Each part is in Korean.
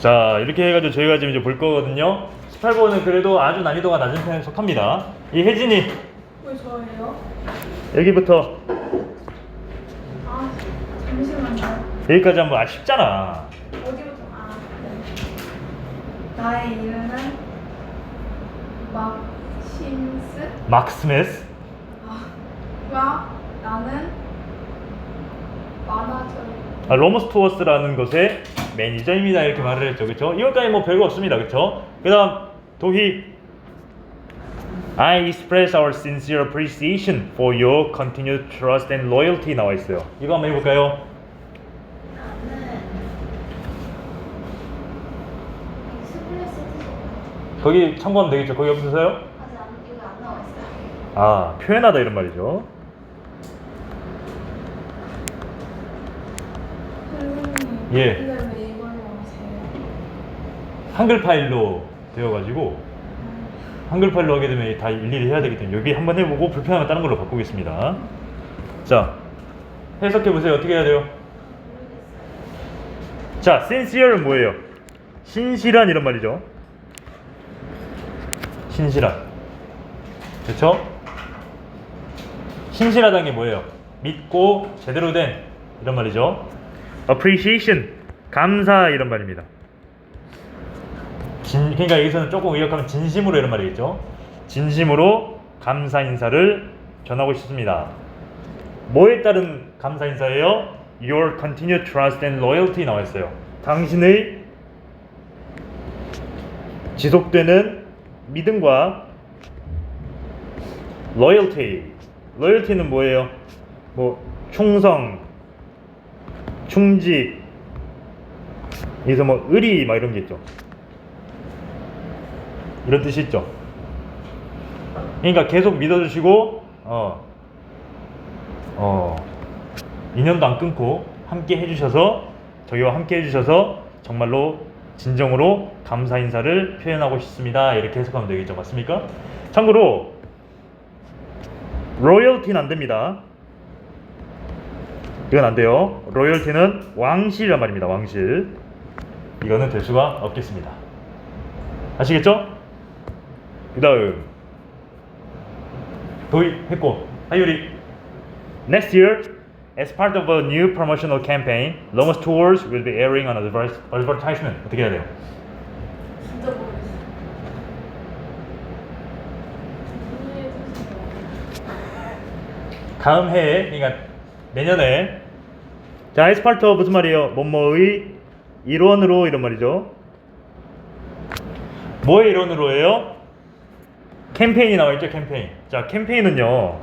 자, 이렇게 해가지고 저희가 지금 이제 볼 거거든요. 18번은 그래도 아주 난이도가 낮은 편에 속합니다. 이 혜진이 왜 저예요? 여기부터 아, 잠시만요. 여기까지 하면 쉽잖아. 어디부터? 네. 나의 이름은 막심스. 막스메스. 와, 나는 만화절. 로머스 투어스라는 것의 매니저입니다. 이렇게 말을 했죠. 그쵸? 이것까지 뭐 별거 없습니다. 그쵸? 그 다음 도희 I express our sincere appreciation for your continued trust and loyalty 나와 있어요. 이거 한번 해볼까요? 나는 익스프레스 뜻이에요. 거기 참고하면 되겠죠? 거기 없으세요? 아직 여기 안 나와 있어요. 아, 표현하다 이런 말이죠. 선생님. 예. 근데 왜 이걸로 하세요? 한글 파일로 되어가지고 한글 파일로 하게 되면 다 일일이 해야 되기 때문에 여기 한번 해보고 불편하면 다른 걸로 바꾸겠습니다. 자, 해석해보세요. 어떻게 해야 돼요? 자, sincere는 뭐예요? 신실한 이런 말이죠. 신실한. 그렇죠? 신실하다는 게 뭐예요? 믿고 제대로 된 이런 말이죠. appreciation, 감사 이런 말입니다. 그러니까 여기서는 조금 의역하면 진심으로 이런 말이겠죠. 진심으로 감사 인사를 전하고 싶습니다. 뭐에 따른 감사 인사예요? Your continued trust and loyalty 나와 있어요. 당신의 지속되는 믿음과 loyalty. loyalty는 뭐예요? 뭐 충성, 충직, 여기서 뭐 의리 막 이런 게 있죠. 이런 뜻이 있죠. 그러니까 계속 믿어주시고 인연도 안 끊고 함께 해주셔서 저희와 함께 해주셔서 정말로 진정으로 감사 인사를 표현하고 싶습니다. 이렇게 해석하면 되겠죠. 맞습니까? 참고로 로열티는 안 됩니다. 이건 안 돼요. 로열티는 왕실이란 말입니다. 왕실. 이거는 될 수가 없겠습니다. 아시겠죠? 그 다음 도희 했고 하유리 Next year, as part of a new promotional campaign, Lomas Tours will be airing an advertisement. 어떻게 해야 돼요? 진짜 모르겠어요. 다음 해에, 그러니까 내년에 자, as part of 무슨 말이에요? 뭐뭐의 일원으로 이런 말이죠. 뭐의 일원으로예요? 캠페인이 나와 있죠. 캠페인. 자, 캠페인은요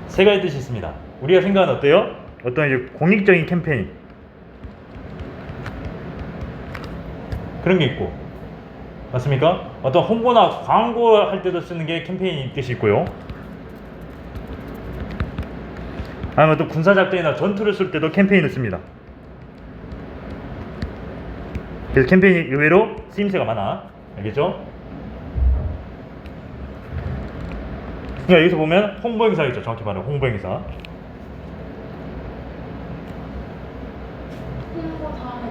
세 가지 뜻이 있습니다. 우리가 생각하는 어때요? 어떤 이제 공익적인 캠페인 그런 게 있고, 맞습니까? 어떤 홍보나 광고할 때도 쓰는 게 캠페인이 뜻이 있고요. 아니면 또 군사작전이나 전투를 쓸 때도 캠페인을 씁니다. 그래서 캠페인이 의외로 쓰임새가 많아. 알겠죠? 그러니까 여기서 보면 홍보행사겠죠. 정확히 말하면 홍보행사. 홍보 다음에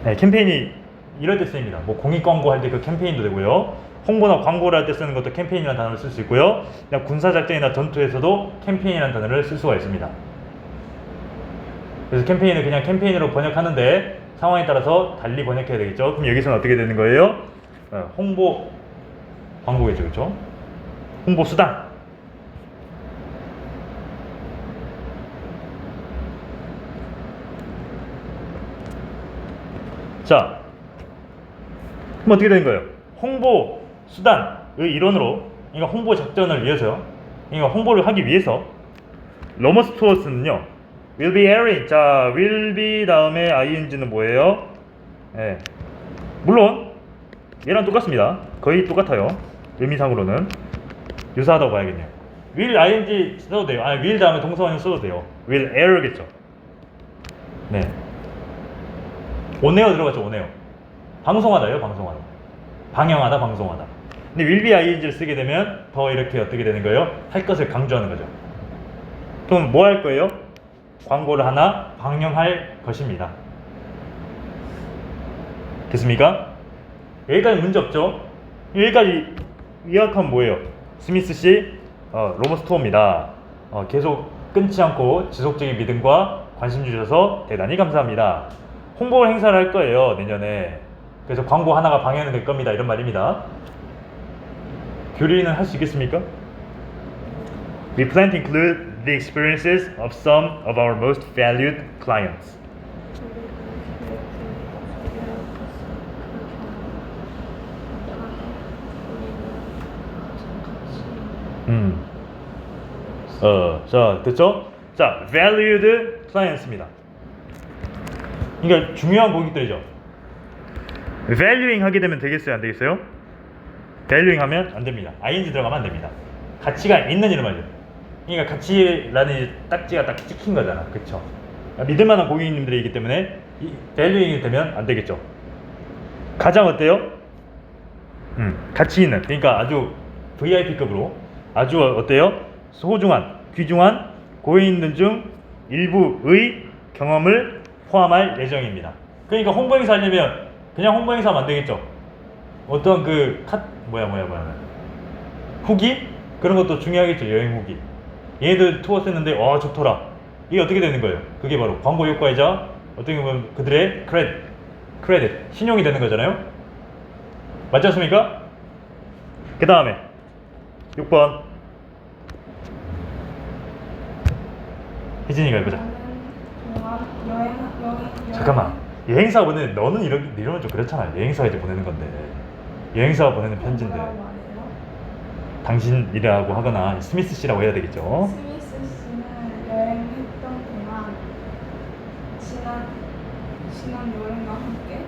네, 캠페인이 이럴 때 쓰입니다. 뭐 공익광고 할 때 그 캠페인도 되고요. 홍보나 광고를 할 때 쓰는 것도 캠페인이라는 단어를 쓸 수 있고요. 그냥 군사작전이나 전투에서도 캠페인이라는 단어를 쓸 수가 있습니다. 그래서 캠페인을 그냥 캠페인으로 번역하는데 상황에 따라서 달리 번역해야 되겠죠. 그럼 여기서는 어떻게 되는 거예요? 홍보 광고겠죠. 그렇죠? 홍보 수단. 자, 그럼 어떻게 되는 거예요? 홍보 수단의 일원으로, 그러니까 홍보 작전을 위해서요. 그러니까 홍보를 하기 위해서 로머스 투어스는요 will be airing. 자, will be 다음에 ing는 뭐예요? 예. 물론 얘랑 똑같습니다. 거의 똑같아요. 의미상으로는 유사하다고 봐야겠네요. will ing 써도 돼요. 아니 will 다음에 동사원형 써도 돼요. will air겠죠. 네. 온에어 들어갔죠. 온에어. 방송하다요. 방송하다. 방영하다. 방송하다. 근데 will be ing를 쓰게 되면 더 이렇게 어떻게 되는 거예요? 할 것을 강조하는 거죠. 그럼 뭐 할 거예요? 광고를 하나 방영할 것입니다. 됐습니까? 여기까지 문제 없죠? 여기까지 요약하면 뭐예요? 스미스 씨 로머 스토어입니다. 계속 끊지 않고 지속적인 믿음과 관심 주셔서 대단히 감사합니다. 홍보 행사를 할 거예요, 내년에. 그래서 광고 하나가 방영이 될 겁니다. 이런 말입니다. 교리는 할 수 있겠습니까? We plan to include the experiences of some of our most valued clients. 자, 됐죠? 자, valued clients입니다. 그러니까 중요한 고객들이죠. valuing 하게 되면 되겠어요, 안 되겠어요? valuing 하면 안 됩니다. ing 들어가면 안 됩니다. 가치가 있는 이름 말이죠. 그러니까 가치라는 이 딱지가 딱 찍힌 거잖아, 그쵸? 믿을만한 고객님들이기 때문에 valuing이 되면 안 되겠죠. 가장 어때요? 가치 있는, 그러니까 아주 VIP급으로 아주 어때요? 소중한, 귀중한 고객님들 중 일부의 경험을 포함할 예정입니다. 그러니까 홍보 행사 하려면 그냥 홍보 행사 하면 안 되겠죠. 어떤 그 후기? 그런 것도 중요하겠죠. 여행 후기. 얘네들 투어 했는데 좋더라. 이게 어떻게 되는 거예요? 그게 바로 광고 효과이자 어떻게 보면 그들의 크레딧 신용이 되는 거잖아요. 맞지 않습니까? 그 다음에 6번 혜진이가 해보자. 잠깐만, 여행사 보내는 너는 이러면 좀 그렇잖아. 여행사가 이제 보내는 건데, 여행사가 보내는 편지인데 당신 이라고 하거나 스미스 씨라고 해야 되겠죠. 스미스 씨는 여행했던 동안 지난 여행과 함께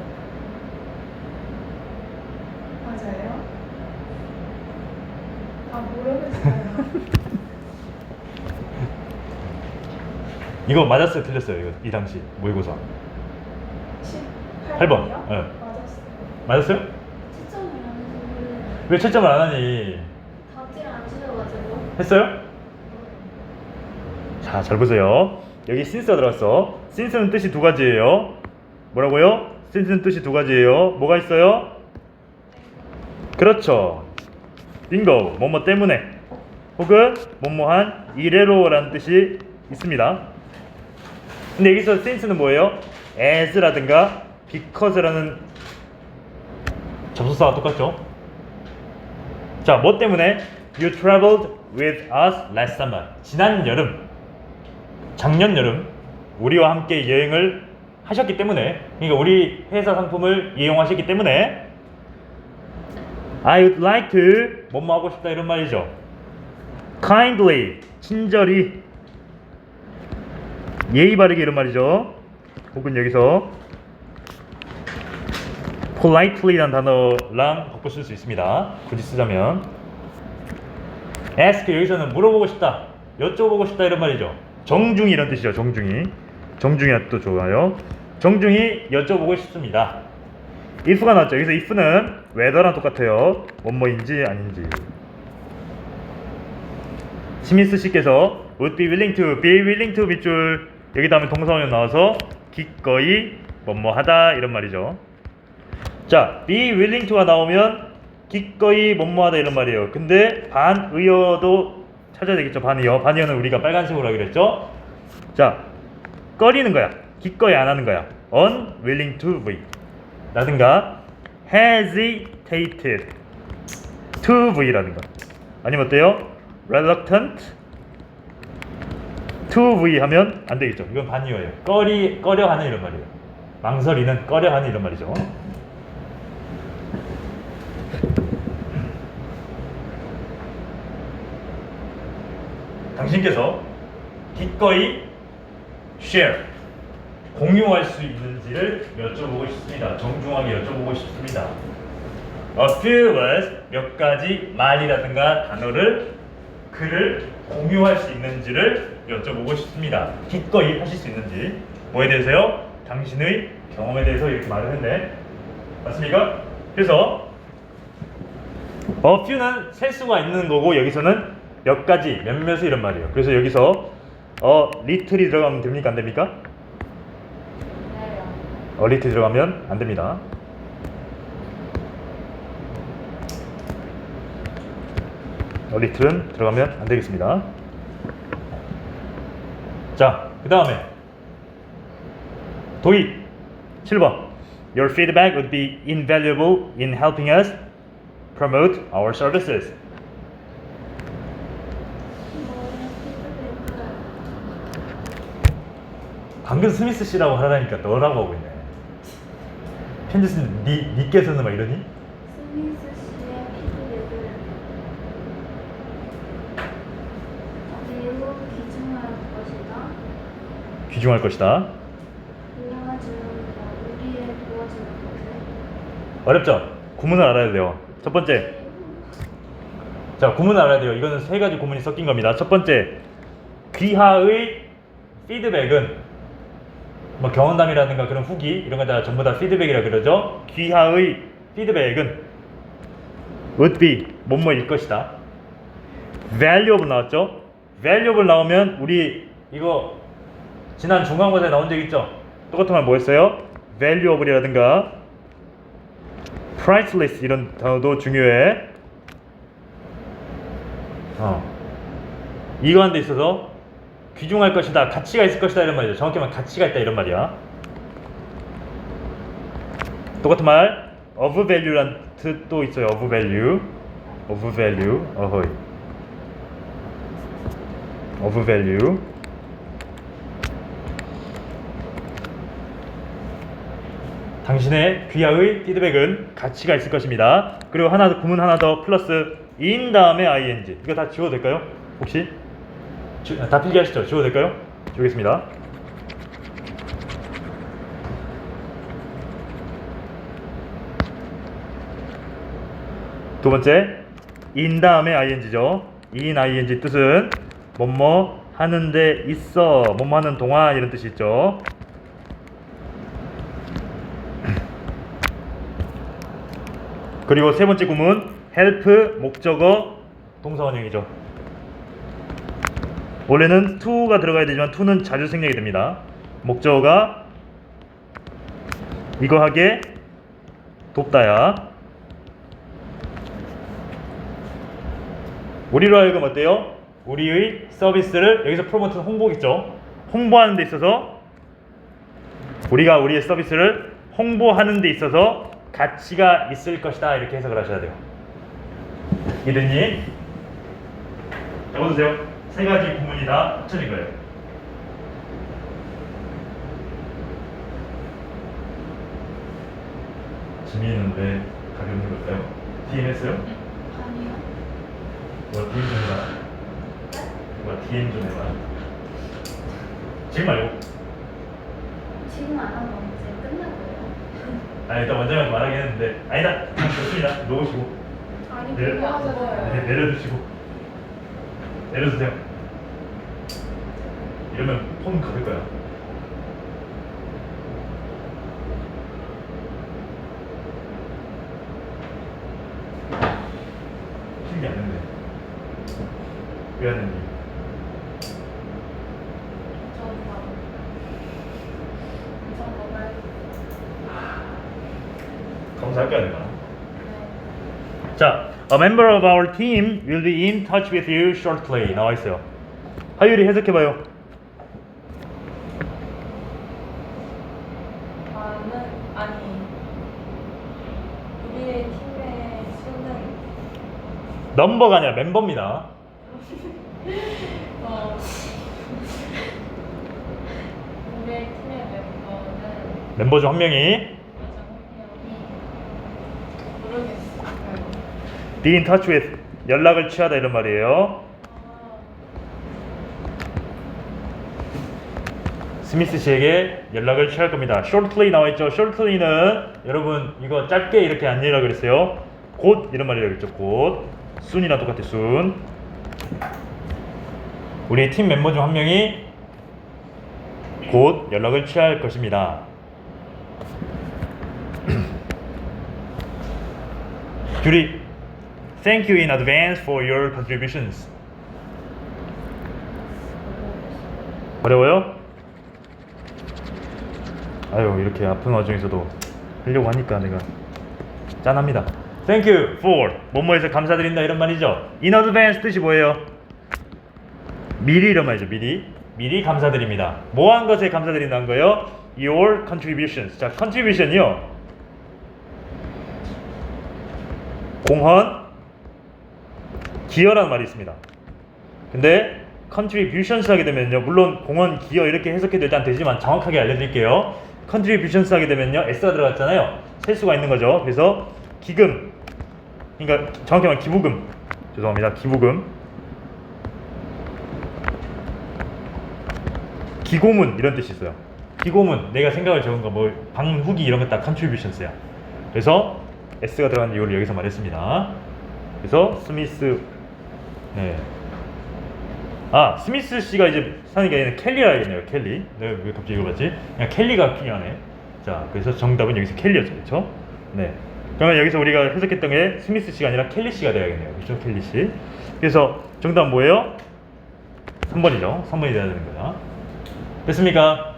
맞아요? 모르겠어요. 이거 맞았어요, 틀렸어요? 이거 이 당시 모의고사 8번. 네. 맞았어요. 맞았어요? 채점을 안 해서 왜 채점을 안 하니? 답지를 안 치셔가지고. 했어요? 자, 잘 보세요. 여기 since가 들어갔어. since는 뜻이 두 가지예요. 뭐라고요? since는 뜻이 두 가지예요. 뭐가 있어요? 그렇죠. 빙고. 뭐뭐 때문에 혹은 뭐뭐한 이래로라는 뜻이 있습니다. 근데 여기서 since는 뭐예요? as라든가 because라는 접속사가 똑같죠? 자, 뭐 때문에? You traveled with us last summer. 지난 여름, 작년 여름 우리와 함께 여행을 하셨기 때문에, 그러니까 우리 회사 상품을 이용하셨기 때문에 I would like to 뭐뭐 하고 싶다 이런 말이죠. kindly 친절히, 예의 바르게 이런 말이죠. 혹은 여기서 politely라는 단어랑 바꿔 쓸 수 있습니다. 굳이 쓰자면 ask 여기서는 물어보고 싶다, 여쭤보고 싶다 이런 말이죠. 정중히 이런 뜻이죠. 정중히 또 좋아요. 정중히 여쭤보고 싶습니다. if가 나왔죠. 여기서 if는 whether랑 똑같아요. 뭐뭐인지 아닌지. 스미스 씨께서 would be willing to 밑줄 여기 다음에 동사원이 나와서 기꺼이 뭐뭐하다 이런 말이죠. 자, be willing to가 나오면 기꺼이 뭐뭐하다 이런 말이에요. 근데 반의어도 찾아야 되겠죠. 반의어는 우리가 빨간색으로 하기로 했죠. 자, 꺼리는 거야. 기꺼이 안 하는 거야. unwilling to be 라든가 hesitated to be라는 거. 아니면 어때요? reluctant to be 하면 안 되겠죠. 이건 반의어예요. 꺼려하는 이런 말이에요. 망설이는, 꺼려하는 이런 말이죠. 당신께서 기꺼이 share 공유할 수 있는지를 여쭤보고 싶습니다. 정중하게 여쭤보고 싶습니다. A few words 몇 가지 말이라든가 글을 공유할 수 있는지를 여쭤보고 싶습니다. 기꺼이 하실 수 있는지. 뭐에 대해서요? 당신의 경험에 대해서 이렇게 말을 했네. 맞습니까? 그래서 a few는 셀 수가 있는 거고, 여기서는 몇 가지, 몇몇을 이런 말이에요. 그래서 여기서 little이 들어가면 됩니까? 안 됩니까? 네요. little 들어가면 안 됩니다. little은 들어가면 안 되겠습니다. 자, 그 다음에 도희 7번. Your feedback would be invaluable in helping us promote our services. 피드백을 방금 스미스 씨라고 하라니까 너라고 하고 있네. 편지 쓴 니께서는 막 이러니? 스미스 씨의 피드백을 매우 귀중할 것이다. 귀중할 것이다. 도와주는 우리의 도와주는 것을 어렵죠? 구문을 알아야 돼요. 첫 번째. 자, 구문을 알아야 돼요. 이거는 세 가지 구문이 섞인 겁니다. 첫 번째, 귀하의 피드백은 뭐 경험담이라든가 그런 후기 이런 거 다 전부 다 피드백이라 그러죠. 귀하의 피드백은 would be 뭐뭐일 것이다. valuable 나왔죠. valuable 나오면 우리 이거 지난 중간고사에 나온 적 있죠. 똑같은 말 뭐였어요? valuable이라든가 priceless 이런 단어도 중요해. 이거 하는 데 있어서 귀중할 것이다, 가치가 있을 것이다 이런 말이죠. 정확히 말하면 가치가 있다 이런 말이야. 똑같은 말 of value란 뜻도 있어요. of value, of value, 어허이, of value. 당신의 귀하의 피드백은 가치가 있을 것입니다. 그리고 하나 더, 구문 하나 더 플러스 in 다음에 ing. 이거 다 지워도 될까요? 혹시? 다 필기하시죠? 지워도 될까요? 지우겠습니다. 두 번째, in 다음에 ing죠. in ing 뜻은 뭐뭐 하는데 있어, 뭐뭐 하는 동안 이런 뜻이 있죠. 그리고 세 번째 구문 help 목적어 동사원형이죠. 원래는 to가 들어가야 되지만 to는 자주 생략이 됩니다. 목적어가 이거 하게 돕다야. 우리로 하여금 어때요? 우리의 서비스를 여기서 프로모트는 홍보겠죠. 홍보하는 데 있어서 우리가 우리의 서비스를 홍보하는 데 있어서 가치가 있을 것이다 이렇게 해석을 하셔야 돼요. 이든님 적어주세요. 세 가지 구문이 다 합쳐진 거예요. 지민이는 왜 가게 없는 걸까요? DM 했어요? 아니요. 뭐 DM 좀 해봐. 뭐 DM 좀 해봐. 지금 말고. 지금 안 하고 이제 끝나고요. 아니 일단 원장님 말하긴 했는데 아니다. 좋습니다. 놓으시고. 아니 네. 그거 하잖아요. 내려주시고. 내려주세요. 이러면 폰 걷을 거야. 신기 안 했네. 왜 안 했니? 검사할까야 되나? 자, a member of our team will be in touch with you shortly 나와 있어요. 하율이 해석해봐요. 우리의 팀의 수는 넘버가 아니라 멤버입니다. 우리의 팀의 멤버는 멤버 중 한 명이 모르겠어요. be in touch with 연락을 취하다 이런 말이에요. 스미스 씨에게 연락을 취할 겁니다. shortly 나와 있죠. shortly는 여러분 이거 짧게 이렇게 안 읽으라 그랬어요. 곧 이런 말이라고 했죠. 곧 soon이랑 똑같아. soon. 우리 팀 멤버 중 한 명이 곧 연락을 취할 것입니다. 규리, thank you in advance for your contributions. 어려워요? 아유, 이렇게 아픈 와중에서도 하려고 하니까 내가 짠합니다. Thank you for 뭐뭐해서 감사드린다 이런 말이죠. In advance 뜻이 뭐예요? 미리 이런 말이죠. 미리 감사드립니다. 뭐 한 것에 감사드린다는 거예요? Your contributions. 자, contribution이요. 공헌, 기여라는 말이 있습니다. 근데 contributions 하게 되면요, 물론 공헌, 기여 이렇게 해석해도 일단 되지만 정확하게 알려드릴게요. contributions 하게 되면요, s가 들어갔잖아요. 셀 수가 있는 거죠. 그래서 기금, 그러니까 정확히 말하면 기부금, 죄송합니다. 기부금, 기고문 이런 뜻이 있어요. 기고문, 내가 생각을 적은 거, 뭐 방후기 이런 거 다 contributions야. 그래서 s가 들어간 이유를 여기서 말했습니다. 그래서 스미스, 네. 아, 스미스 씨가 이제 사는 게 아니라 켈리라 하겠네요. 켈리. 내가 왜 갑자기 이거 봤지? 그냥 켈리가 필요하네. 자, 그래서 정답은 여기서 켈리였죠, 그렇죠? 네. 그러면 여기서 우리가 해석했던 게 스미스 씨가 아니라 켈리 씨가 돼야겠네요, 그렇죠? 켈리 씨. 그래서 정답은 뭐예요? 3번이죠. 3번이 돼야 되는 거야. 됐습니까?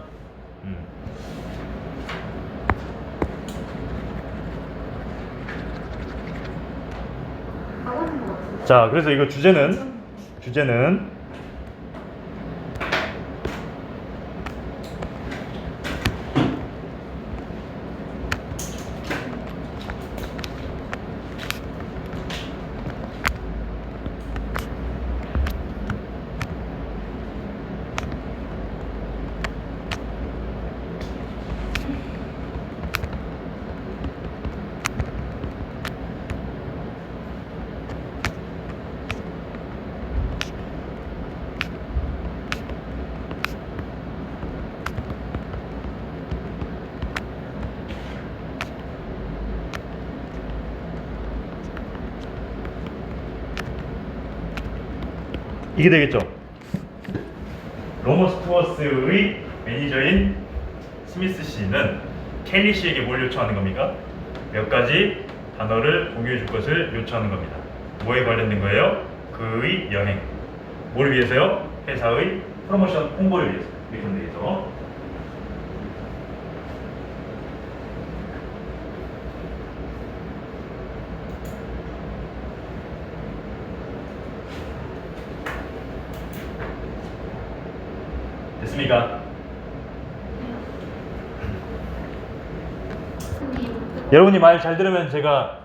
가고는 것 같은데. 자, 그래서 이거 주제는 이게 되겠죠. 로머 스튜어스의 매니저인 스미스 씨는 켈리 씨에게 뭘 요청하는 겁니까? 몇 가지 단어를 공유해 줄 것을 요청하는 겁니다. 뭐에 관련된 거예요? 그의 여행. 뭘 위해서요? 회사의 프로모션 홍보를 위해서. 이렇게 하면 되겠죠. 됐습니까? 여러분이 말 잘 들으면 제가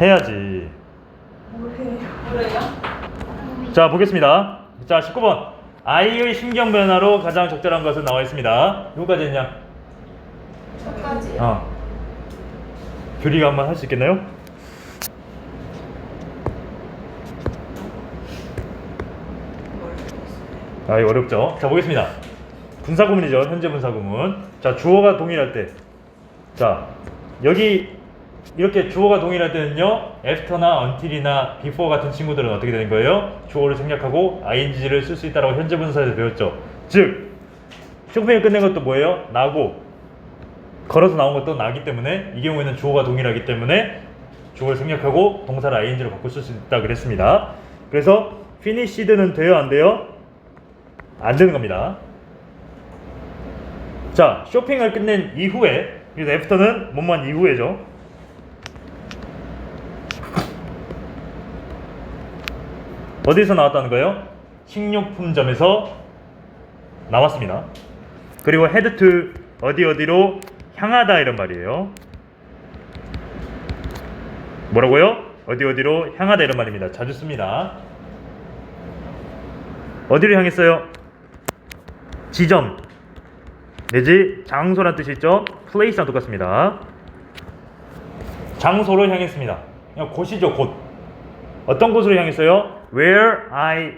해야지. 뭐래요? 자, 보겠습니다. 자, 19번. 아이의 신경 변화로 가장 적절한 것은 나와 있습니다. 누구까지 했냐? 저까지. 교리가 한번 할 수 있겠나요? 아, 이거 어렵죠? 자, 보겠습니다. 분사구문이죠. 현재 분사구문. 자, 주어가 동일할 때. 자, 여기 이렇게 주어가 동일할 때는요, after나 until이나 before 같은 친구들은 어떻게 되는 거예요? 주어를 생략하고 ing를 쓸 수 있다고 현재 분사에서 배웠죠. 즉, 쇼핑을 끝낸 것도 뭐예요? 나고, 걸어서 나온 것도 나기 때문에 이 경우에는 주어가 동일하기 때문에 주어를 생략하고 동사를 ing로 바꿀 수 있다 그랬습니다. 그래서 finished는 돼요? 안 돼요? 안 되는 겁니다. 자, 쇼핑을 끝낸 이후에, 그래서 after는 뭐만 이후에죠. 어디서 나왔다는 거예요? 식료품점에서 나왔습니다. 그리고 head to 어디로 향하다 이런 말이에요. 뭐라고요? 어디로 향하다 이런 말입니다. 자주 씁니다. 어디로 향했어요? 지점 내지 장소란 뜻이 있죠. place랑 똑같습니다. 장소로 향했습니다. 그냥 곳이죠, 곳. 어떤 곳으로 향했어요? Where I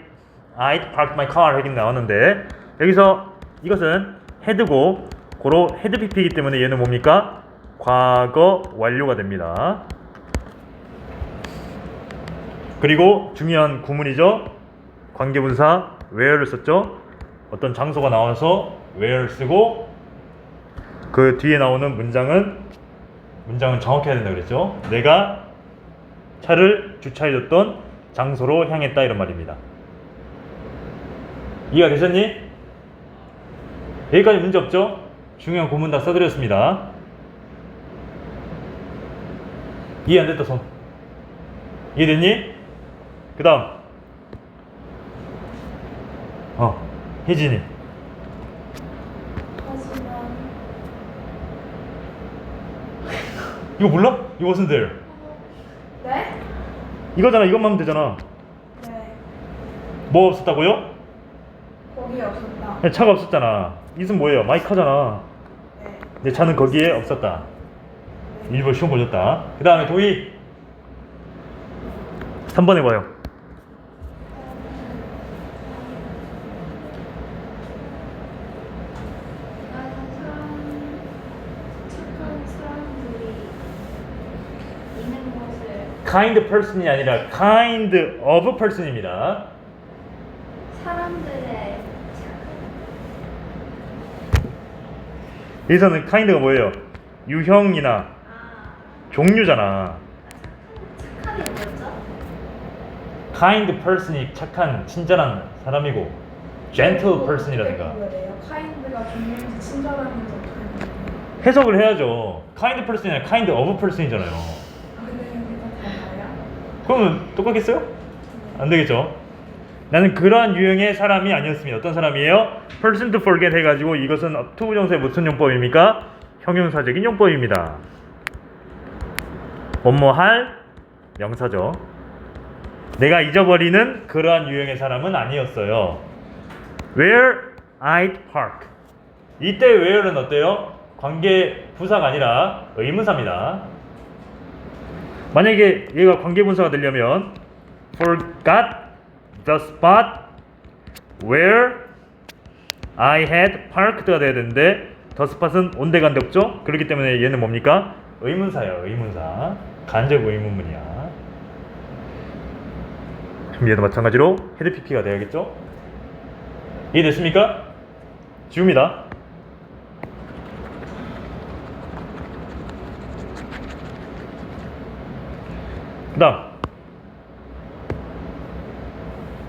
parked my car 여기 나왔는데 여기서 이것은 had고 고로 had pp이기 때문에 얘는 뭡니까? 과거 완료가 됩니다. 그리고 중요한 구문이죠. 관계분사 where를 썼죠. 어떤 장소가 나와서 where를 쓰고 그 뒤에 나오는 문장은 정확해야 된다 그랬죠. 내가 차를 주차해줬던 장소로 향했다 이런 말입니다. 이해가 되셨니? 여기까지 문제 없죠? 중요한 고문 다 써드렸습니다. 이해 안 됐다 손. 이해됐니? 그 다음 혜진이. 하지만 이거 몰라? 이거 wasn't there. 네? 이거잖아. 이것만 하면 되잖아. 네. 뭐 없었다고요? 거기 없었다. 차가 없었잖아. 이은 뭐예요? 마이카잖아. 네. 내 차는 거기에 없었다. 일부러 시험 보셨다. 그 다음에 도희 3번 해봐요. 착한 사람들이 있는 곳을 kind person이 아니라 kind of person입니다. 사람들의 여기서는 kind가 뭐예요? 유형이나 아 종류잖아. 착하게 뭐였죠? kind person이 착한 친절한 사람이고 gentle person이라든가 그래요. 카인드가 종류인지 친절한지 어떻게 알아요? 해석을 해야죠. kind person이 아니라 kind of person이잖아요. 아, 근데 여기가 달라요? 그러면 똑같겠어요? 안 되겠죠. 나는 그러한 유형의 사람이 아니었습니다. 어떤 사람이에요? person to forget 해가지고 이것은 투부정사의 무슨 용법입니까? 형용사적인 용법입니다. 뭐뭐할 명사죠. 내가 잊어버리는 그러한 유형의 사람은 아니었어요. Where I'd park. 이때 where는 어때요? 관계 부사가 아니라 의문사입니다. 만약에 얘가 관계 분사가 되려면 forgot the spot where I had parked가 돼야 되는데 the spot은 온데간데 없죠? 그렇기 때문에 얘는 뭡니까? 의문사예요. 의문사. 간접 의문문이야. 얘도 마찬가지로 헤드 PP가 돼야겠죠? 이해됐습니까? 지웁니다. 그 다음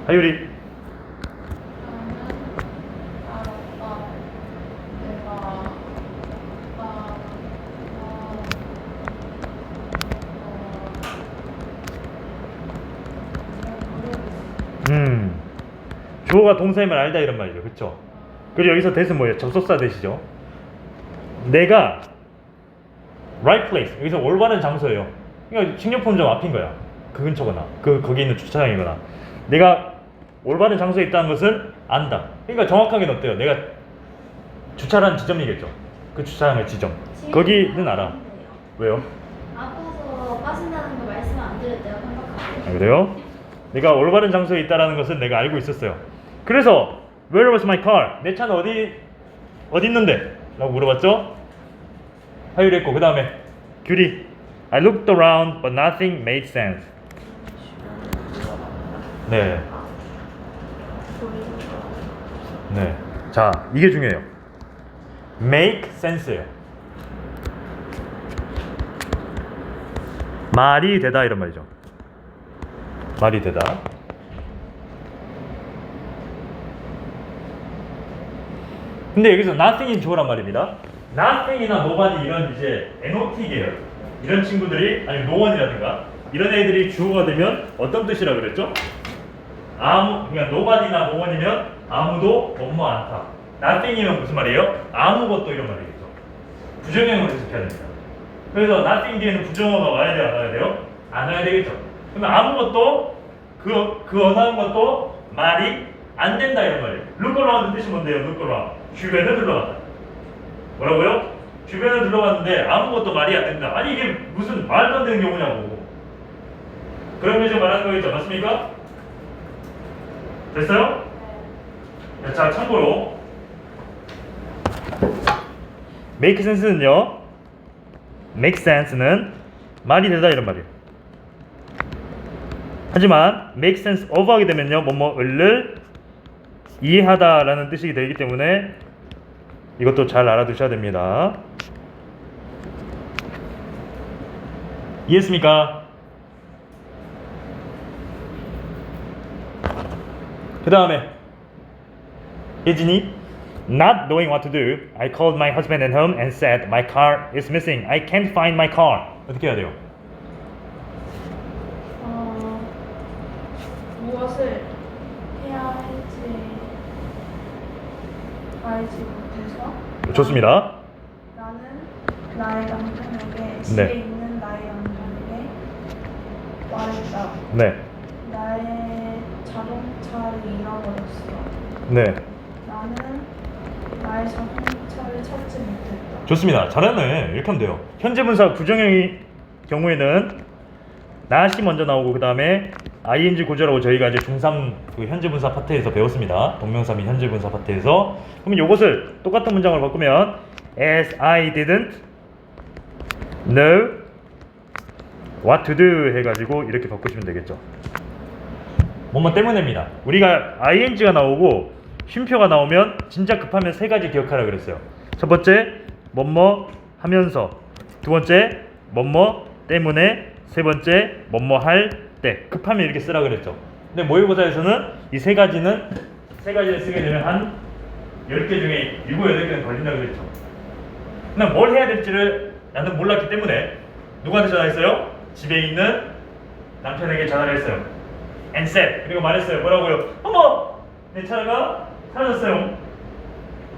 하유리. 주어가 동사임을 알다 이런 말이죠. 그쵸? 그리고 여기서 that은 뭐예요? 접속사 that이죠. 내가 right place, 여기서 올바른 장소예요. 그러니까 식료품점 앞인 거야. 그 근처거나 거기 있는 주차장이거나. 내가 올바른 장소에 있다는 것은 안다. 그러니까 정확하게는 어때요? 내가 주차한 지점이겠죠. 그 주차장의 지점. 거기는 알아. 왜요? 아파서 빠진다는 거 말씀 안 드렸대요. 깜빡하고. 아, 그래요? 내가 올바른 장소에 있다라는 것은 내가 알고 있었어요. 그래서 Where was my car? 내 차는 어디 있는데? 라고 물어봤죠? 하율이 했고, 그 다음에 규리. I looked around but nothing made sense. 네. 네. 자, 이게 중요해요. make sense예요. 말이 되다 이런 말이죠. 말이 되다. 근데 여기서 nothing이 주어란 말입니다. nothing이나 nobody 이런 이제 NOT 계열 이런 친구들이 아니면 no one이라든가 이런 애들이 주어가 되면 어떤 뜻이라 그랬죠? 그러니까 nobody나 no one이면 아무도 뭐뭐 않다. nothing이면 무슨 말이에요? 아무것도 이런 말이겠죠. 부정형으로 해석해야 됩니다. 그래서 nothing 뒤에는 부정어가 와야 돼요, 안 와야 돼요? 안 와야 되겠죠. 그러면 아무것도 그 어느 것도 말이 안 된다 이런 말이에요. look around 뜻이 뭔데요? look around. 주변을 둘러봤다. 뭐라고요? 주변을 둘러봤는데 아무것도 말이 안 된다. 아니 이게 무슨 말도 안 되는 경우냐고. 그런 의미에서 말하는 거겠죠. 맞습니까? 됐어요? 네. 자, 참고로 make sense는요. make sense는 말이 되다 이런 말이에요. 하지만 make sense of 하게 되면요. 뭐뭐를 이해하다라는 뜻이 되기 때문에 이것도 잘 알아두셔야 됩니다. 이해했습니까? 그 다음에 예진이 Not knowing what to do, I called my husband at home and said my car is missing. I can't find my car. 어떻게 해야 돼요? 무엇을 해야 할지 알지 못해서 좋습니다. 나는 나의 남편에게 집에 네. 있는 나의 남편에게 말했다. 네. 나의 자동차를 잃어버렸어. 네. 나는 나의 자동차를 찾지 못했다. 좋습니다. 잘하네. 이렇게 하면 돼요. 현재 분사 부정형의 경우에는 not이 먼저 나오고 그 다음에 ing 구조라고 저희가 이제 중3 그 현재 분사 파트에서 배웠습니다. 동명사 및 현재 분사 파트에서. 그러면 이것을 똑같은 문장으로 바꾸면 as I didn't know what to do 해가지고 이렇게 바꾸시면 되겠죠. 뭐뭐 때문에입니다. 우리가 ing가 나오고 쉼표가 나오면 진짜 급하면 세 가지 기억하라 그랬어요. 첫 번째 뭐뭐 하면서, 두 번째 뭐뭐 때문에, 세 번째 뭐뭐 할 때 급하면 이렇게 쓰라 그랬죠. 근데 모의고사에서는 이 세 가지를 쓰게 되면 한 10개 중에 7, 8개는 걸린다고 그랬죠. 근데 뭘 해야 될지를 나는 몰랐기 때문에 누구한테 전화했어요? 집에 있는 남편에게 전화를 했어요. And said, 그리고 말했어요. 뭐라고요? 어머! 내 차가 사라졌어요.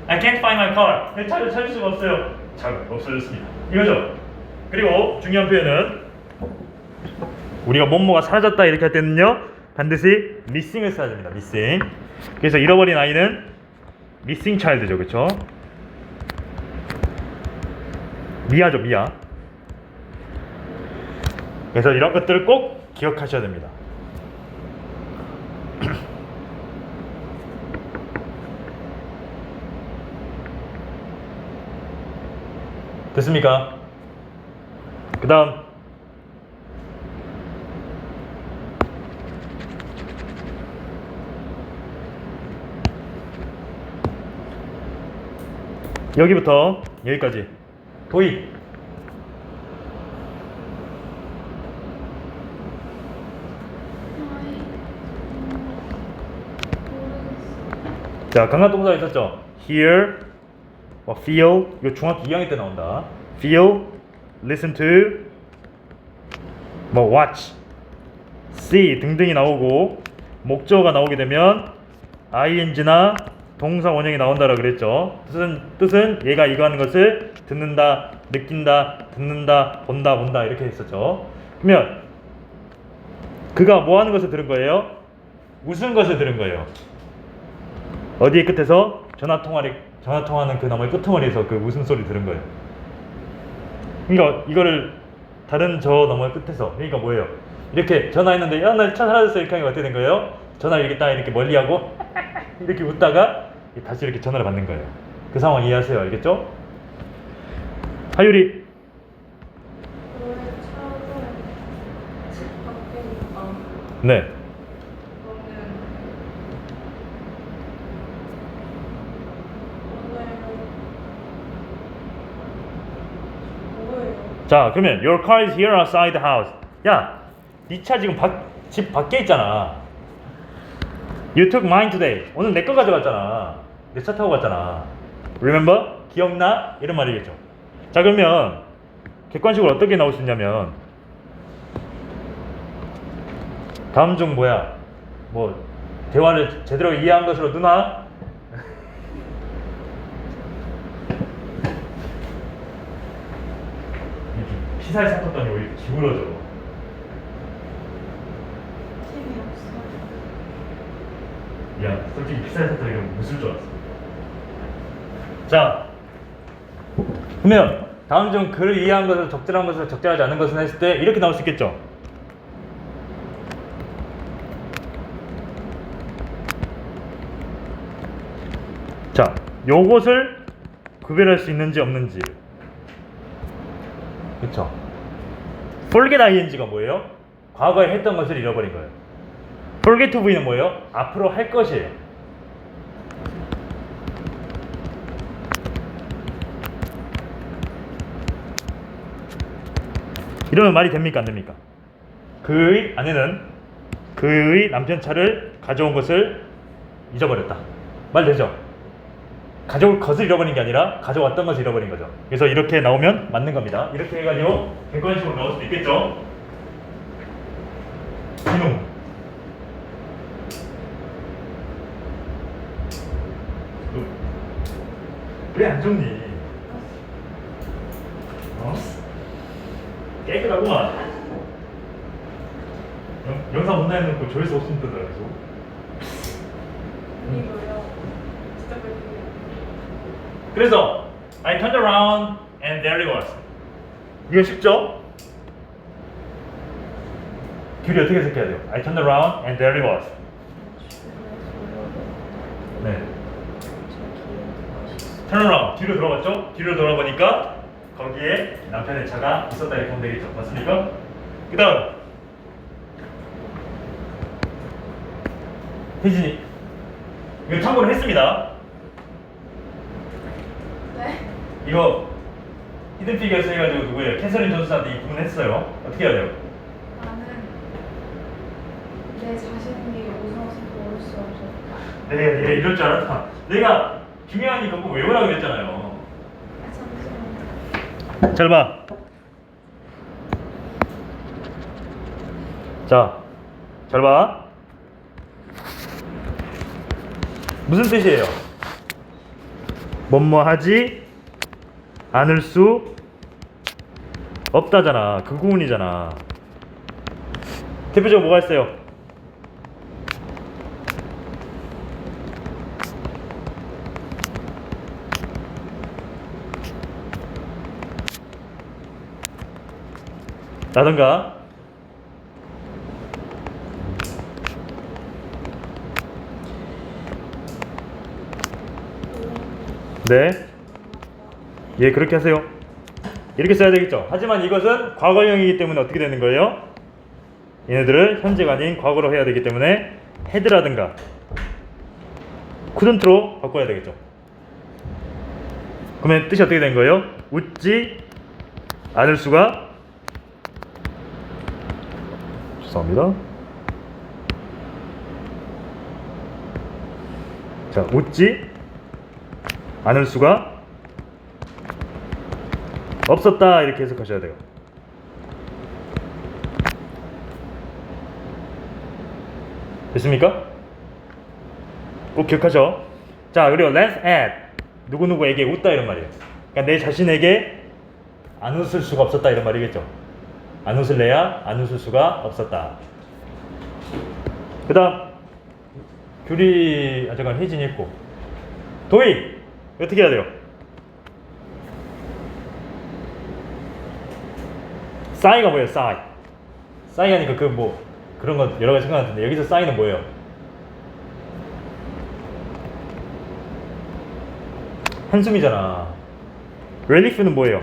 I can't find my car. 내 차를 찾을 수가 없어요. 차가 없어졌습니다. 이거죠. 그리고 중요한 표현은 우리가 뭐뭐가 사라졌다 이렇게 할 때는요 반드시 missing을 써야 됩니다. missing. 그래서 잃어버린 아이는 missing child죠. 그렇죠? 미아죠. 미아. 그래서 이런 것들을 꼭 기억하셔야 됩니다. 됐습니까? 그 다음 여기부터 여기까지 도입. 자, 강간동사 있었죠? hear, feel, 이거 중학교 2학년 때 나온다. feel, listen to, watch, see 등등이 나오고 목적어가 나오게 되면 ing나 동사 원형이 나온다라고 그랬죠. 뜻은 얘가 이거 하는 것을 듣는다, 느낀다, 듣는다, 본다 이렇게 했었죠. 그러면 그가 뭐 하는 것을 들은 거예요? 무슨 것을 들은 거예요? 어디의 끝에서? 전화통화하는 그 나무의 끄트머리에서 그 웃음소리 들은 거예요. 그러니까 이거를 다른 저 너머의 끝에서, 그러니까 뭐예요? 이렇게 전화했는데 야 나 차 사라졌어 이렇게 하면 어떻게 된 거예요? 전화를 이렇게 딱 이렇게 멀리하고 이렇게 웃다가 다시 이렇게 전화를 받는 거예요. 그 상황 이해하세요? 알겠죠? 하유리. 너의 차는 집 밖에 있다. 네. 너는 오늘 뭐예요? 자, 그러면 your car is here outside the house. 야, 네 차 지금 집 밖에 있잖아. You took mine today. 오늘 내 거 가져갔잖아. 내 차 타고 갔잖아. Remember? 기억나? 이런 말이겠죠. 자, 그러면 객관식으로 어떻게 나올 수 있냐면 다음 중 뭐야? 대화를 제대로 이해한 것으로 누나? 피사에 샀었더니 왜 이렇게 기울어져? 힘이 없어. 야, 솔직히 피사에 샀더니 이거 무슨 줄 알았어. 자, 그러면 다음 중 글을 이해한 것을 적절한 것을 적절하지 않은 것은 했을 때 이렇게 나올 수 있겠죠. 자, 요것을 구별할 수 있는지 없는지. 그쵸? forget ing가 뭐예요? 과거에 했던 것을 잃어버린 거예요. forget to be는 뭐예요? 앞으로 할 것이에요. 이러면 말이 됩니까? 안 됩니까? 그의 아내는 그의 남편 차를 가져온 것을 잊어버렸다. 말 되죠? 가져올 것을 잃어버린 게 아니라 가져왔던 것을 잃어버린 거죠. 그래서 이렇게 나오면 맞는 겁니다. 이렇게 해가지고 객관식으로 나올 수도 있겠죠. 이놈. 왜 안 좋니? 어? 깨끗하구만. 영상 못 나해놓고 조회수 없으면 뜨더라 계속. 이거요. 진짜 별로예요. 그래서 I turned around and there it was. 이거 쉽죠? 귤이 어떻게 해석해야 돼요? I turned around and there it was. 네. turn around 뒤로 돌아봤죠? 뒤로 돌아보니까 거기에 남편의 차가 있었다 이렇게 보면 되겠죠? 맞습니까? 그 다음 혜진이 이거 참고로 했습니다. 네? 이거 히든 피겨스 해가지고 누구예요? 캐서린 존슨한테 이 구분했어요. 어떻게 해야 돼요? 나는 내 자신이 우선순위로 올 수 없어. 내가 이럴 줄 알았다. 내가 중요한 이거 꼭 외우라고 그랬잖아요. 잠시만요. 잘 봐. 자, 잘 봐. 무슨 뜻이에요? 뭐뭐 하지 않을 수 없다잖아. 그 구문이잖아. 대표적으로 뭐가 있어요? 라든가 네. 예, 그렇게 하세요. 이렇게 써야 되겠죠. 하지만 이것은 과거형이기 때문에 어떻게 되는 거예요? 얘네들을 현재가 아닌 과거로 해야 되기 때문에 had라든가 couldn't로 바꿔야 되겠죠. 그러면 뜻이 어떻게 된 거예요? 웃지 않을 수가 죄송합니다. 자, 웃지 않을 수가 없었다 이렇게 해석하셔야 돼요. 됐습니까? 꼭 기억하죠. 자, 그리고 laugh at 누구누구에게 웃다 이런 말이에요. 그러니까 내 자신에게 안 웃을 수가 없었다 이런 말이겠죠. 안 웃을래야 안 웃을 수가 없었다. 그 다음 귤이 잠깐 혜진이 했고 도희 어떻게 해야 돼요? 싸이가 뭐예요? 싸이 싸이 하니까 그 뭐 그런 거 여러 가지 생각하는데 여기서 싸이는 뭐예요? 한숨이잖아. 렐리프는 뭐예요?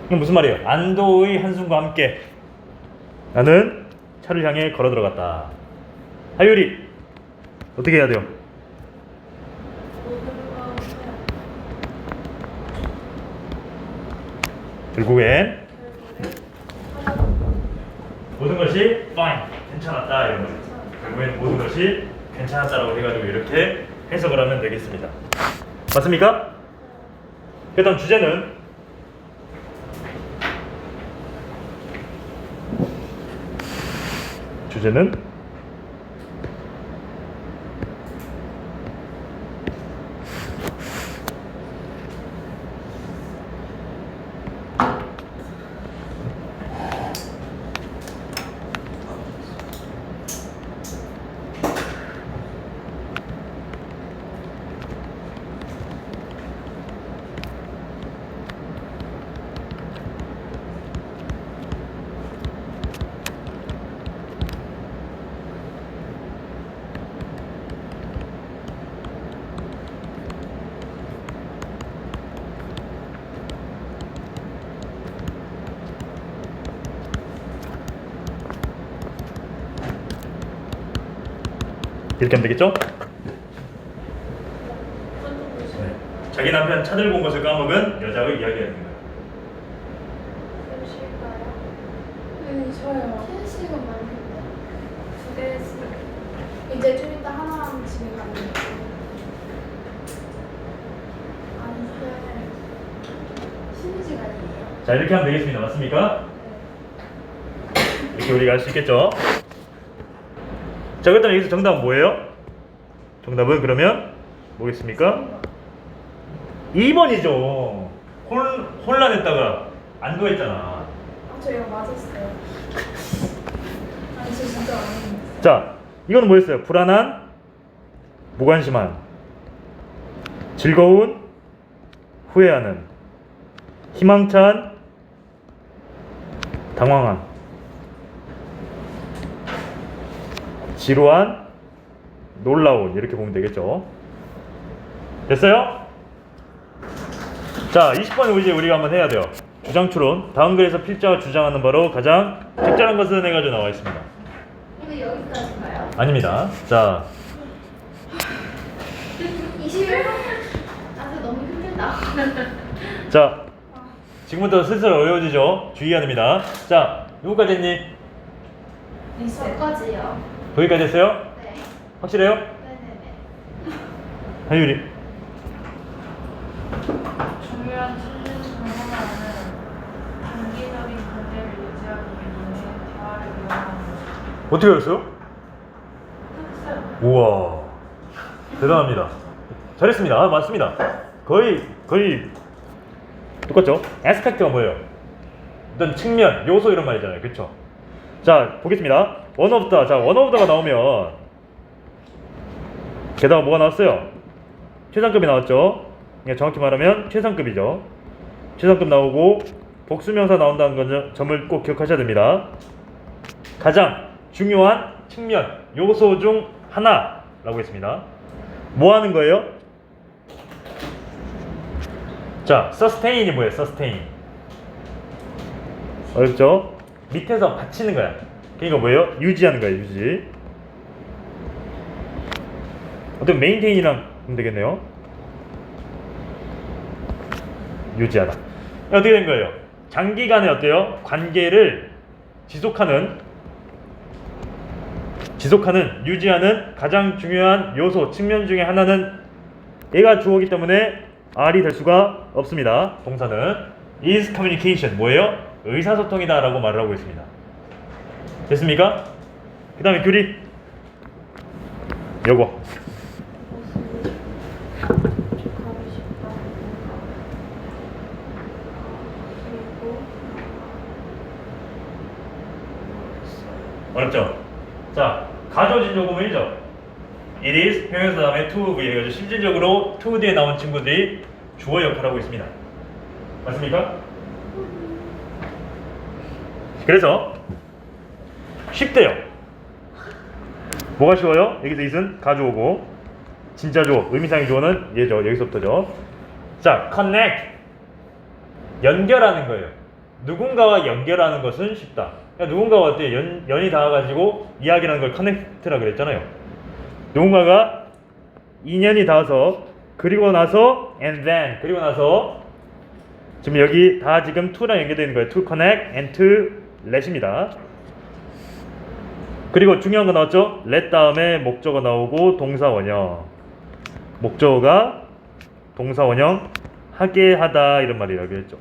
이건 무슨 말이에요? 안도의 한숨과 함께 나는 차를 향해 걸어 들어갔다. 하율이 어떻게 해야 돼요? 결국엔 모든 것이 fine, 괜찮았다 이런 거죠. 결국엔 모든 것이 괜찮았다라고 해가지고 이렇게 해석을 하면 되겠습니다. 맞습니까? 그 다음 주제는 이렇게 하면 되겠죠? 네. 자기 남편 차 들고 온 것을 까먹은 여자의 이야기하는 거예요. 쉬울까요? 네, 쉬워요. 3시간 맞는데. 네, 이제 좀 이따 하나만 집에 가면 돼요. 자, 이렇게 하면 되겠습니다. 맞습니까? 이렇게 우리가 할 수 있겠죠? 자, 그렇다면 여기서 정답은 뭐예요? 정답은 그러면 뭐겠습니까? 2번이죠. 혼란했다가 안도했잖아. 아, 저 이거 맞았어요. 아니, 저 진짜 안 했는데. 자, 이거는 뭐였어요? 불안한, 무관심한, 즐거운, 후회하는, 희망찬, 당황한, 지루한, 놀라운, 이렇게 보면 되겠죠. 됐어요? 자, 20번 이제 우리가 한번 해야 돼요. 주장 추론. 다음 글에서 필자가 주장하는 바로 가장 적절한 것은 해가지고 나와 있습니다. 이거 여기까지인가요? 아닙니다. 자, 21분? 아, 너무 힘들다. 자, 지금부터 슬슬 어려워지죠. 주의해야 됩니다. 자, 누구까지 했니? 저까지요. 거기까지 했어요? 네. 확실해요? 네네네. 하유리. 중요한 틀린 방법은 단기적인 관계를 유지하기 위해 대화를 이용하는 것. 어떻게 알았어요? 특수. 우와, 대단합니다. 잘했습니다. 아, 맞습니다. 거의 똑같죠? aspect가 뭐예요? 어떤 측면, 요소 이런 말이잖아요. 그렇죠? 자, 보겠습니다. one of the. 자, one of the가 나오면 게다가 뭐가 나왔어요? 최상급이 나왔죠? 그러니까 정확히 말하면 최상급이죠. 최상급 나오고 복수명사 나온다는 점을 꼭 기억하셔야 됩니다. 가장 중요한 측면, 요소 중 하나라고 했습니다. 뭐 하는 거예요? 자, sustain이 뭐예요? sustain. 어렵죠? 밑에서 받치는 거야. 그러니까 뭐예요? 유지하는 거야, 유지. 어떤 maintain이랑 보면 되겠네요. 유지하다. 어떻게 된 거예요? 장기간에 어때요? 관계를 지속하는, 유지하는 가장 중요한 요소, 측면 중에 하나는 얘가 주어이기 때문에 R이 될 수가 없습니다. 동사는 is communication. 뭐예요? 의사소통이다 라고 말을 하고 있습니다. 됐습니까? 그 다음에 규리. 요거. 어렵죠? 자, 가져진 조금은 1죠. It is 평형사 다음에 to v 해가지고 실질적으로 to 뒤에 나온 친구들이 주어 역할을 하고 있습니다. 맞습니까? 그래서 쉽대요. 뭐가 쉬워요? 여기서 it은 가져오고 진짜 주어, 의미상의 주어는 얘죠. 여기서부터죠. 자, connect 연결하는 거예요. 누군가와 연결하는 것은 쉽다. 그러니까 누군가가 어때요? 연이 닿아가지고 이야기라는 걸 connect라 그랬잖아요. 누군가가 인연이 닿아서 그리고 나서 and then 그리고 나서 지금 여기 다 지금 to랑 연결되어 있는 거예요. to connect and to let입니다. 그리고 중요한 거 나왔죠? let 다음에 목적어 나오고 동사 원형. 목적어가 동사 원형 하게 하다 이런 말이라고 했죠.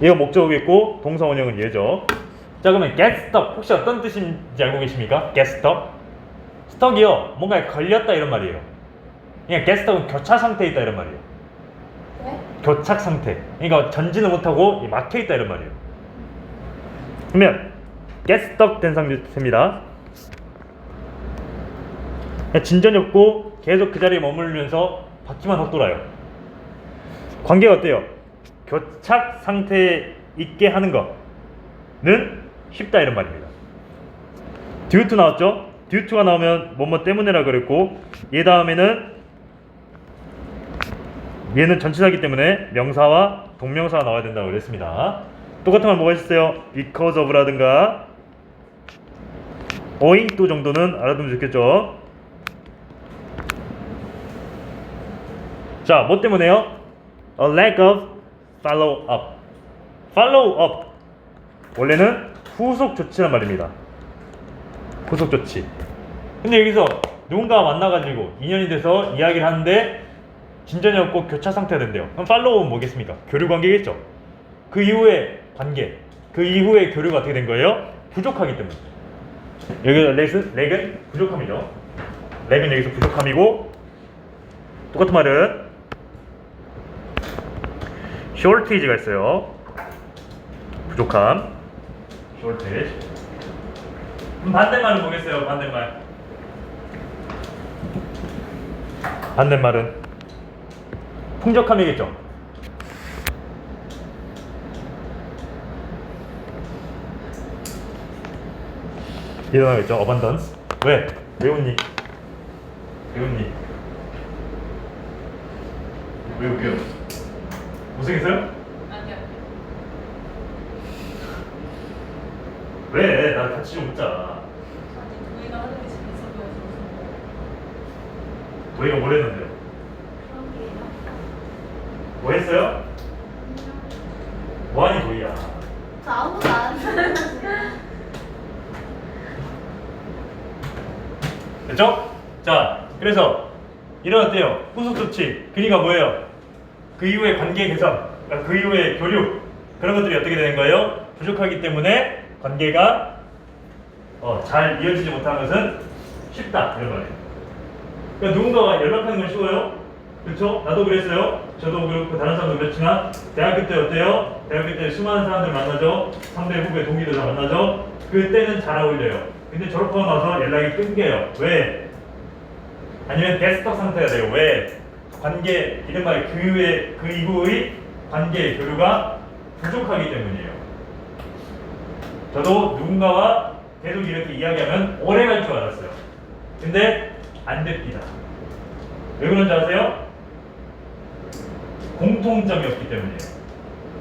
얘가 목적어겠고 동사 원형은 얘죠. 자, 그러면 get stuck 혹시 어떤 뜻인지 알고 계십니까? get stuck? stuck이요 뭔가에 걸렸다 이런 말이에요. 그냥 get stuck은 교차 상태에 있다 이런 말이에요. 네? 교착 상태. 그러니까 전진을 못하고 막혀 있다 이런 말이에요. 그러면 get stuck 된 상태입니다. 진전이 없고 계속 그 자리에 머물면서 바퀴만 확 돌아요. 관계가 어때요? 교착 상태에 있게 하는 거는 쉽다 이런 말입니다. due to 나왔죠? due to가 나오면 뭐뭐 때문에라 그랬고 얘 다음에는 얘는 전치사이기 때문에 명사와 동명사가 나와야 된다고 그랬습니다. 똑같은 말 뭐가 있었어요? because of라든가 owing to 정도는 알아두면 좋겠죠. 자, 뭐 때문에요? A lack of follow up. follow up 원래는 후속 조치란 말입니다. 후속 조치. 근데 여기서 누군가가 만나가지고 인연이 돼서 이야기를 하는데 진전이 없고 교차 상태가 된대요. 그럼 팔로우는 뭐겠습니까? 교류 관계겠죠. 그 이후에 관계, 그 이후에 교류가 어떻게 된 거예요? 부족하기 때문에. 여기서 렉은 부족함이죠. 렉은 여기서 부족함이고, 똑같은 말은 shortage가 있어요. 부족함, shortage. 그럼 반대말은 뭐겠어요? 반대말은 풍족함이겠죠. 일어나겠죠. abundance. 왜 웃니? 왜 웃겨요? 못생겼어요? 아니야. 왜? 나 같이 좀 웃자. 아니 도희가 하는 게 재밌어 보여서. 도희가 뭘 했는데요? 그러게요. 뭐 했어요? 뭐하니 도희야? 저 아무도 안 했는데. 됐죠? 자, 그래서 이런 어때요? 후속 조치. 그러니까 뭐예요? 그 이후의 관계 개선, 그러니까 그 이후의 교류, 그런 것들이 어떻게 되는 거예요? 부족하기 때문에 관계가 잘 이어지지 못하는 것은 쉽다, 이런 말이에요. 그러니까 누군가와 연락하는 건 쉬워요? 그렇죠? 나도 그랬어요. 저도 그렇고 다른 사람도 그렇지만 대학교 때 어때요? 대학교 때 수많은 사람들 만나죠. 선배, 후배, 동기들 다 만나죠. 그때는 잘 어울려요. 근데 졸업하고 나서 연락이 끊겨요. 왜? 아니면 데스크톱 상태가 돼요. 왜? 관계, 이른바 그 이후의 관계 교류가 부족하기 때문이에요. 저도 누군가와 계속 이렇게 이야기하면 오래 갈 줄 알았어요. 근데 안 됩니다. 왜 그런지 아세요? 공통점이 없기 때문이에요.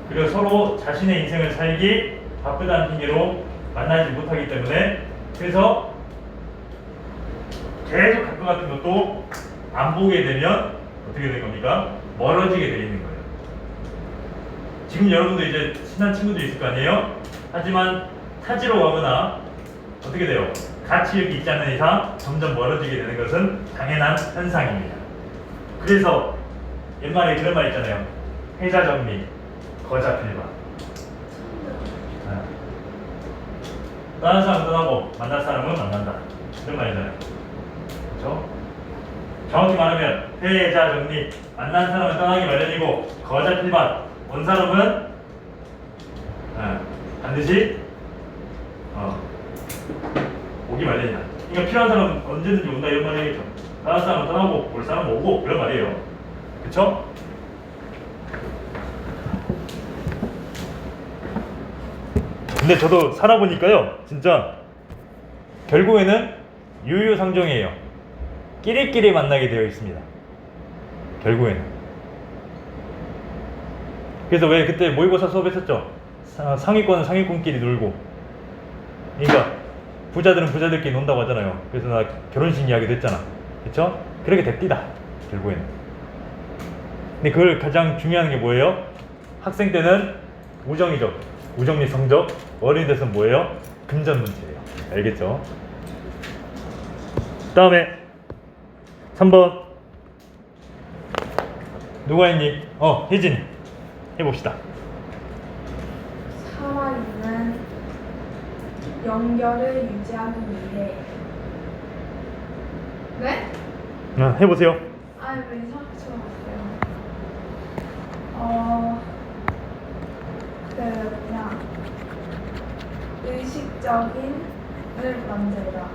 그리고 서로 자신의 인생을 살기 바쁘다는 핑계로 만나지 못하기 때문에, 그래서 계속 갈 것 같은 것도 안 보게 되면 어떻게 될 겁니까? 멀어지게 돼 있는 거예요. 지금 여러분도 이제 친한 친구도 있을 거 아니에요? 하지만 타지로 가거나 어떻게 돼요? 같이 이렇게 있지 않는 이상 점점 멀어지게 되는 것은 당연한 현상입니다. 그래서 옛말에 그런 말 있잖아요. 회자정리, 거자필반. 떠난 사람 떠나고 만날 사람은 만난다. 이런 말이잖아요. 그렇죠? 정확히 말하면 회자정리, 만난 사람은 떠나기 마련이고 거자필반, 온 사람은 반드시 오기 마련이다. 그러니까 필요한 사람은 언제든지 온다, 이런 말이겠죠. 떠난 사람은 떠나고 올 사람은 오고, 이런 말이에요. 그쵸? 근데 저도 살아보니까요, 진짜 결국에는 유유상종이에요. 끼리끼리 만나게 되어 있습니다. 결국에는. 그래서 왜 그때 모의고사 수업했었죠? 상위권은 상위권끼리 놀고, 그러니까 부자들은 부자들끼리 논다고 하잖아요. 그래서 나 결혼식 이야기도 했잖아. 그쵸? 그렇게 됩디다, 결국에는. 근데 그걸 가장 중요한 게 뭐예요? 학생 때는 우정이죠. 우정 및 성적. 어른이 돼서는 뭐예요? 금전문제예요. 알겠죠? 다음에 3번 누가 했니? 혜진이 해봅시다. 살아있는 연결을 유지하기 위해. 네? 해보세요. 아니 왜 이상하게 쳐다봤어요? 그냥 의식적인을 만들다.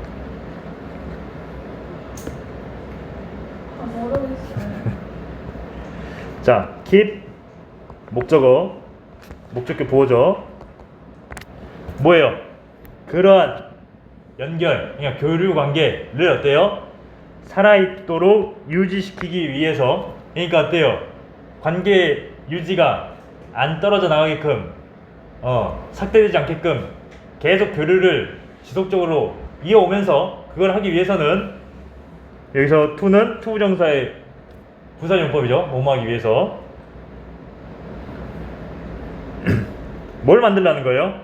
모르겠어요. 자, keep 목적어, 목적격 보호죠. 뭐예요? 그러한 연결, 그러니까 교류 관계를 어때요? 살아있도록 유지시키기 위해서. 그러니까 어때요? 관계 유지가 안 떨어져 나가게끔, 삭제되지 않게끔 계속 교류를 지속적으로 이어오면서, 그걸 하기 위해서는 여기서 to는 투부정사의 부사용법이죠. 뭐뭐 하기 위해서 뭘 만들라는 거예요?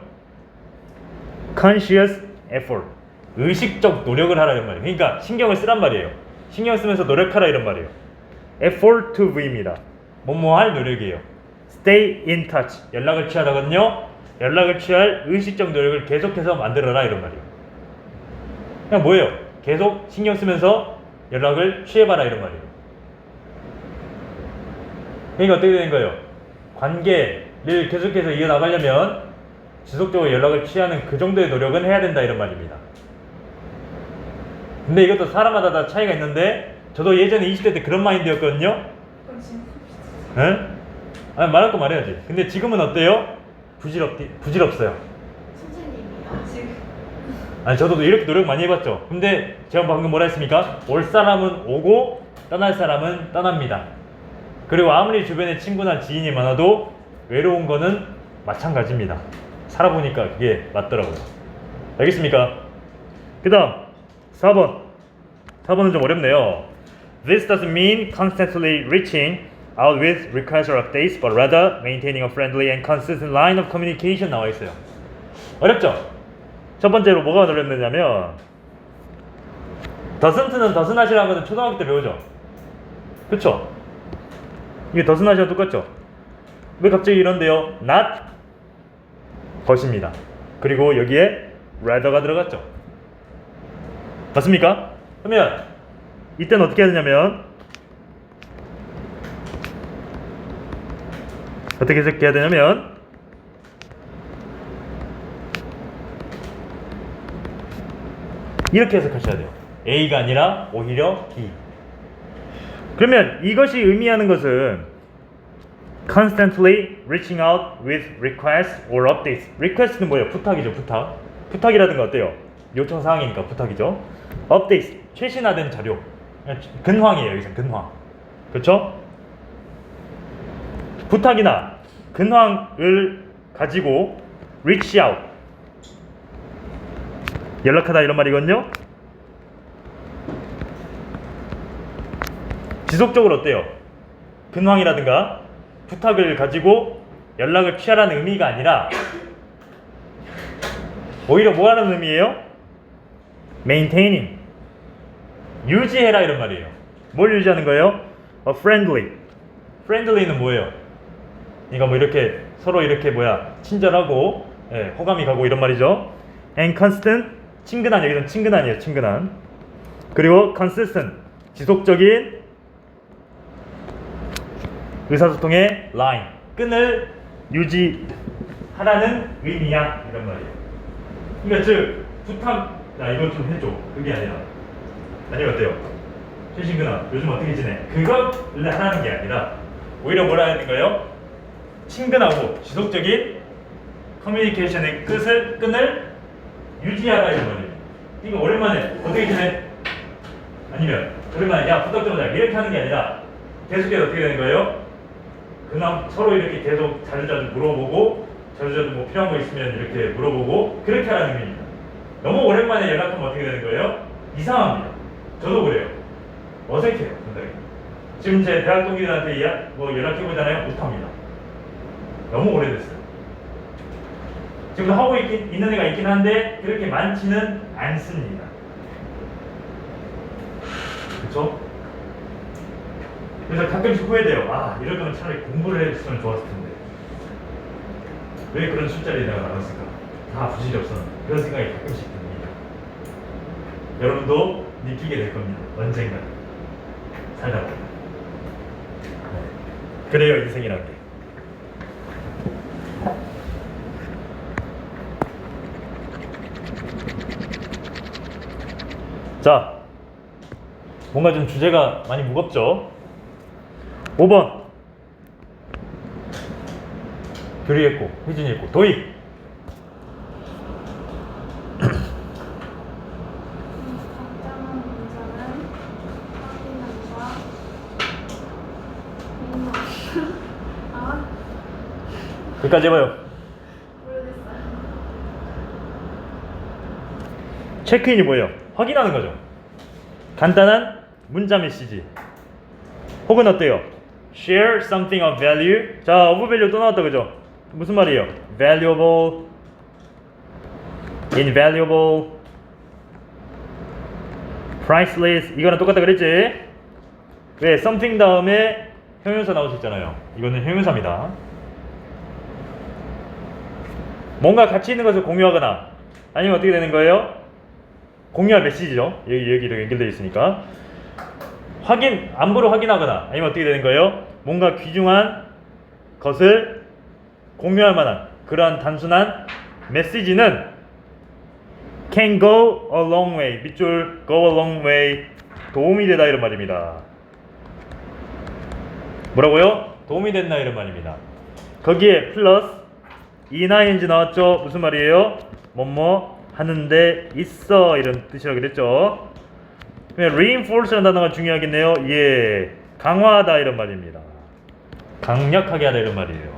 conscious effort, 의식적 노력을 하라 이런 말이에요. 그러니까 신경을 쓰란 말이에요. 신경을 쓰면서 노력하라 이런 말이에요. effort입니다. 뭐뭐 할 노력이에요. stay in touch. 연락을 취하라거든요. 연락을 취할 의식적 노력을 계속해서 만들어라 이런 말이에요. 그냥 뭐예요? 계속 신경 쓰면서 연락을 취해봐라 이런 말이에요. 그러니까 어떻게 되는 거예요? 관계를 계속해서 이어나가려면 지속적으로 연락을 취하는 그 정도의 노력은 해야 된다 이런 말입니다. 근데 이것도 사람마다 다 차이가 있는데 저도 예전에 20대 때 그런 마인드였거든요. 에? 아니, 말할 거 말해야지. 근데 지금은 어때요? 부질없어요. 선생님이요? 지금 아니 저도 이렇게 노력 많이 해봤죠. 근데 제가 방금 뭐라 했습니까? 올 사람은 오고 떠날 사람은 떠납니다. 그리고 아무리 주변에 친구나 지인이 많아도 외로운 거는 마찬가지입니다. 살아보니까 그게 맞더라고요. 알겠습니까? 그 다음 4번은 좀 어렵네요. This doesn't mean constantly reaching out with requests or updates, but rather maintaining a friendly and consistent line of communication 나와 있어요. 어렵죠? 첫 번째로 뭐가 어렵느냐면 doesn't는 doesn't 하시라는 거는 초등학교 때 배우죠? 그쵸? 이게 doesn't 하시랑 똑같죠? 왜 갑자기 이런데요? not 것입니다. 그리고 여기에 rather가 들어갔죠? 맞습니까? 그러면 이때는 어떻게 해야 되냐면 어떻게 해석해야 되냐면 이렇게 해석하셔야 돼요. A가 아니라 오히려 B. 그러면 이것이 의미하는 것은 constantly reaching out with requests or updates. request는 뭐예요? 부탁이죠. 부탁이라든가 어때요? 요청 사항이니까 부탁이죠. updates, 최신화된 자료. 근황이에요. 여기서 근황. 그렇죠? 부탁이나 근황을 가지고 reach out, 연락하다 이런 말이거든요. 지속적으로 어때요? 근황이라든가 부탁을 가지고 연락을 취하라는 의미가 아니라 오히려 뭐 하는 의미예요? maintaining, 유지해라 이런 말이에요. 뭘 유지하는 거예요? friendly는 뭐예요? 그러니까 뭐 이렇게 서로 이렇게 친절하고 호감이 가고 이런 말이죠. and constant, 친근한, 여기는 친근한이에요. 친근한. 그리고 consistent, 지속적인 의사소통의 line, 끈을 유지하라는 의미야 이런 말이에요. 그러니까 즉 부탁, 야 이거 좀 해줘, 그게 아니라 아니면 어때요? 최신근아 요즘 어떻게 지내? 그거를 하라는 게 아니라 오히려 뭐라 하는 거예요? 친근하고 지속적인 커뮤니케이션의 끈을 유지하라 이런 말이에요. 이거 오랜만에 어떻게 지내? 아니면 오랜만에 야 부탁 좀 하자 이렇게 하는 게 아니라 계속해서 어떻게 되는 거예요? 그냥 서로 이렇게 계속 자주자주 물어보고 자주자주 뭐 필요한 거 있으면 이렇게 물어보고 그렇게 하라는 의미입니다. 너무 오랜만에 연락하면 어떻게 되는 거예요? 이상합니다. 저도 그래요. 어색해요. 상당히. 지금 제 대학 동기들한테 연락해보잖아요. 못합니다. 너무 오래됐어요. 지금 하고 있는 애가 있긴 한데 그렇게 많지는 않습니다. 그쵸? 그래서 가끔씩 후회돼요. 아, 이럴 거면 차라리 공부를 했으면 좋았을 텐데. 왜 그런 술자리에 내가 나갔을까? 다 부실이 없었는데. 그런 생각이 가끔씩 듭니다. 여러분도 느끼게 될 겁니다. 언젠가. 살다 보면. 그래요, 인생이란 게. 자, 뭔가 좀 주제가 많이 무겁죠? 5번 교리 했고 혜진이 했고 도희 답장한 문자는 확인함과 아 여기까지 해봐요. 모르겠어요. 체크인이 뭐예요? 확인하는 거죠. 간단한 문자 메시지 혹은 어때요? Share something of value. 자, of value 또 나왔다 그죠? 무슨 말이에요? Valuable, invaluable, priceless. 이거랑 똑같다 그랬지? 왜 something 다음에 형용사 나올 수 있잖아요. 이거는 형용사입니다. 뭔가 가치 있는 것을 공유하거나 아니면 어떻게 되는 거예요? 공유할 메시지죠. 여기도 연결되어 있으니까 안부를 확인하거나 아니면 어떻게 되는 거예요? 뭔가 귀중한 것을 공유할 만한 그러한 단순한 메시지는 can go a long way. 밑줄 go a long way 도움이 되다 이런 말입니다. 뭐라고요? 도움이 된다 이런 말입니다. 거기에 플러스 ing 나왔죠? 무슨 말이에요? 뭐뭐 하는데 있어 이런 뜻이라고 그랬죠. reinforce라는 단어가 중요하겠네요. 예, 강화하다 이런 말입니다. 강력하게 하다 이런 말이에요.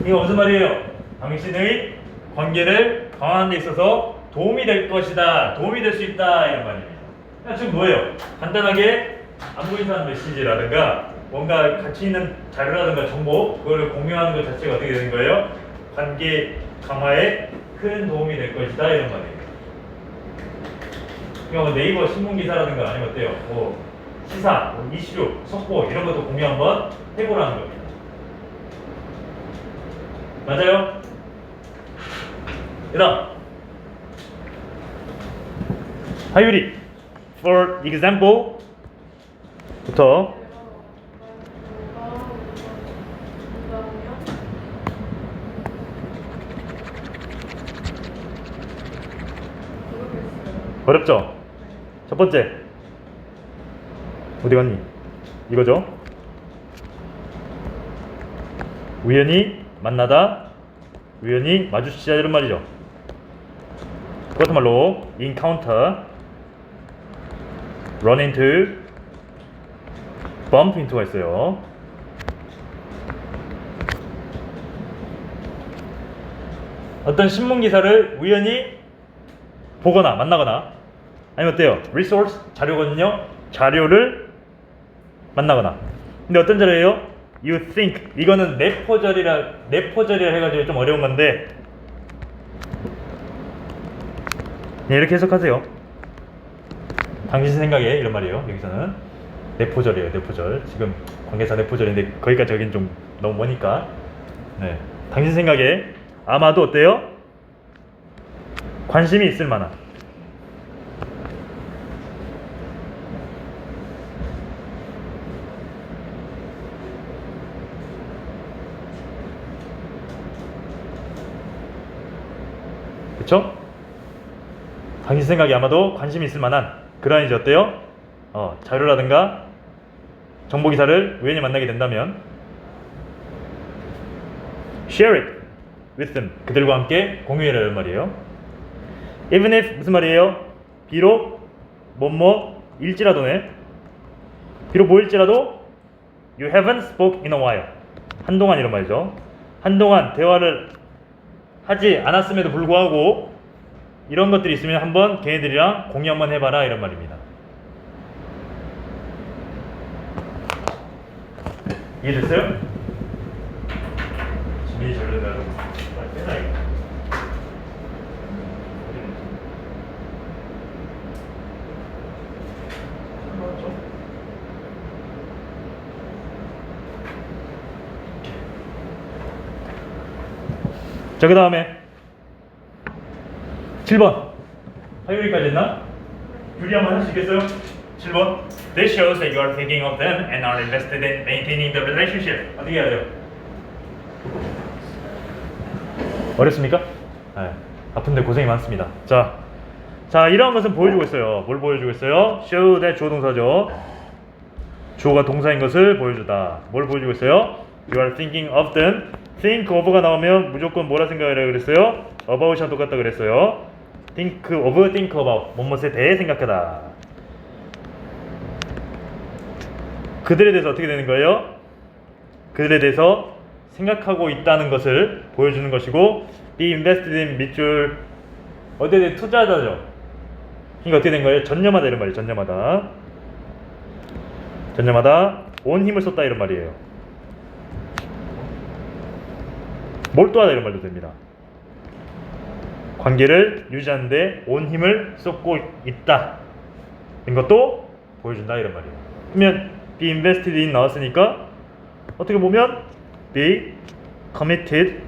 이거 무슨 말이에요? 당신의 관계를 강화하는 데 있어서 도움이 될 것이다, 도움이 될 수 있다 이런 말입니다. 지금 뭐예요? 간단하게 안부 인사하는 메시지라든가 뭔가 가치 있는 자료라든가 정보 그거를 공유하는 것 자체가 어떻게 되는 거예요? 관계 강화에 큰 도움이 될 것이다 이런 말이에요. 그러니까 네이버 신문 기사라든가 아니면 어때요? 뭐 시사, 뭐 이슈, 속보 이런 것도 공유 한번 해보라는 겁니다. 맞아요? 그다음 하율이 for example 부터 어렵죠? 첫 번째 어디 갔니? 이거죠? 우연히 만나다 우연히 마주치자 이런 말이죠. 그렇단 말로 encounter, run into, bump into가 있어요. 어떤 신문 기사를 우연히 보거나 만나거나 아니면 어때요? resource 자료거든요. 자료를 만나거나. 근데 어떤 자료예요? you think 이거는 내포절이라 해가지고 좀 어려운 건데 네, 이렇게 해석하세요. 당신 생각에 이런 말이에요. 여기서는 내포절이에요. 내포절. 지금 관계사 내포절인데 거기까지 하긴 좀 너무 머니까 네. 당신 생각에 아마도 어때요? 관심이 있을 만한 그쵸? 당신 생각에 아마도 관심이 있을 만한 그러한 이제 어때요? 자료라든가 정보기사를 우연히 만나게 된다면 share it with them 그들과 함께 공유해라는 말이에요. even if 무슨 말이에요? 비록 뭐뭐일지라도네 비록 뭐일지라도 you haven't spoke in a while 한동안 이런 말이죠. 한동안 대화를 하지 않았음에도 불구하고 이런 것들이 있으면 한번 걔네들이랑 공유 한번 해봐라 이런 말입니다. 이해됐어요? 지민이 잘 된다 여러분. 빨리 빼라 이거. 자, 그 다음에 7번 화요일까지 했나? 유리 한번 할 수 있겠어요? 7번 This shows that you are thinking of them and are invested in maintaining the relationship. 어떻게 해야 돼요? 어렵습니까? 네. 아픈데 고생이 많습니다. 자 이러한 것은 보여주고 있어요. 뭘 보여주고 있어요? show that 주어 동사죠. 주어가 동사인 것을 보여주다. 뭘 보여주고 있어요? You are thinking of them. think of가 나오면 무조건 뭐라 생각하라고 그랬어요? about이랑 똑같다 그랬어요. think of, think about 무엇에 대해 생각하다. 그들에 대해서 어떻게 되는 거예요? 그들에 대해서 생각하고 있다는 것을 보여주는 것이고 be invested in 밑줄 어디에 대해 투자하다죠. 그러니까 어떻게 된 거예요? 전념하다 이런 말이에요. 전념하다 온 힘을 쏟다 이런 말이에요. 몰두하다 이런 말도 됩니다. 관계를 유지하는데 온 힘을 쏟고 있다 이것도 보여준다 이런 말이에요. 그러면 be invested in 나왔으니까 어떻게 보면 be committed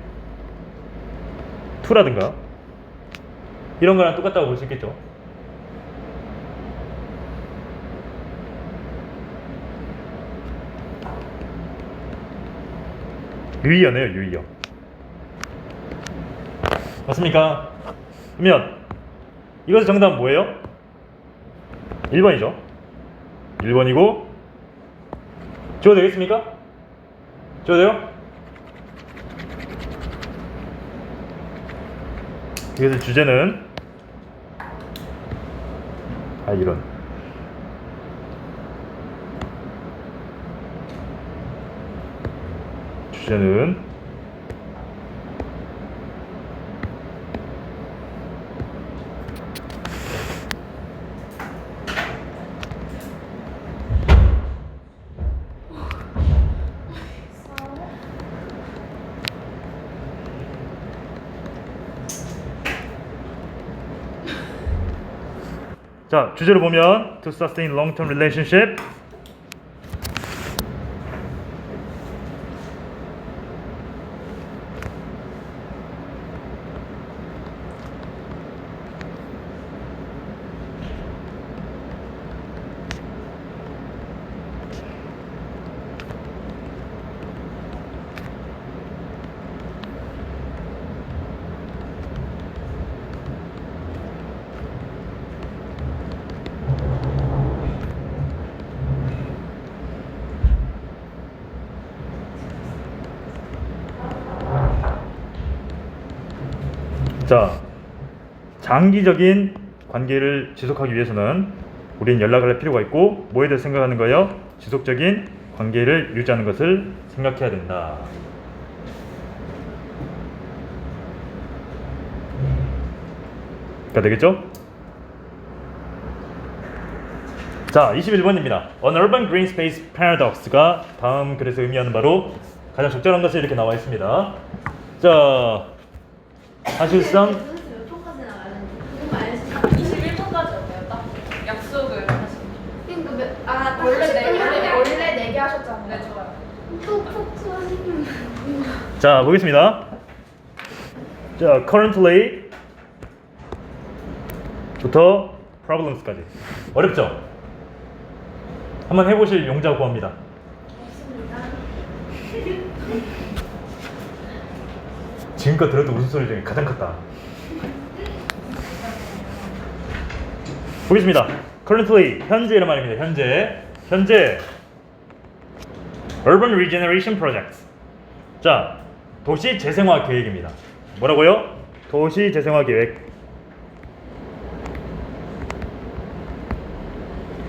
to라든가 이런 거랑 똑같다고 볼 수 있겠죠. 유의어네요, 유의어. 맞습니까? 그러면 이것의 정답은 뭐예요? 1번이죠. 1번이고 지워도 되겠습니까? 지워도 돼요? 이것의 주제는 이런 주제는 자, 주제를 보면 to sustain long-term relationship 자, 장기적인 관계를 지속하기 위해서는 우린 연락을 할 필요가 있고 뭐에 대해 생각하는 거예요? 지속적인 관계를 유지하는 것을 생각해야 된다. 가 되겠죠? 자, 21번입니다. An urban green space paradox가 다음 글에서 의미하는 바로 가장 적절한 것이 이렇게 나와 있습니다. 자, 사실상 몇 초까지 나가는지 그거 알지? 21분까지 어때요? 딱 약속을 하시면. 그러니까 원래 4개 하셨잖아요. 네, 좋아요. 또 폭주하시면 자, 보겠습니다. 자, currently 부터 problems까지. 어렵죠? 한번 해보실 용자 구합니다. 없습니다. 지금껏 들었던 웃음소리 중에 가장 컸다. 보겠습니다. currently, 현재란 말입니다. 현재 urban regeneration projects. 자, 도시 재생화 계획입니다. 뭐라고요? 도시 재생화 계획.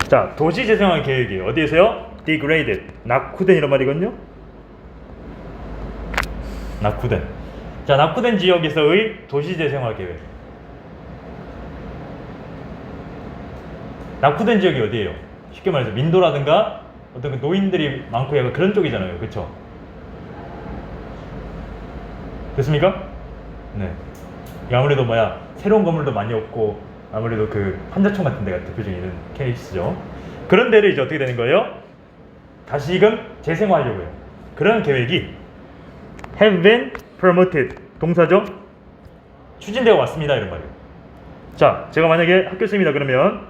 자, 도시 재생화 계획이 어디에서요? degraded, 낙후된 이런 말이거든요. 낙후된. 자, 낙후된 지역에서의 도시 재생화 계획. 낙후된 지역이 어디예요? 쉽게 말해서 민도라든가 어떤 그 노인들이 많고 약간 그런 쪽이잖아요. 그렇죠? 됐습니까? 네. 아무래도 새로운 건물도 많이 없고 아무래도 그 환자촌 같은 데가 대표적인 케이스죠. 그런 데를 이제 어떻게 되는 거예요? 다시금 재생화하려고 해요. 그런 계획이 have been promoted, 동사죠? 추진되어 왔습니다, 이런 말이에요. 자, 제가 만약에 학교 쌤이다 그러면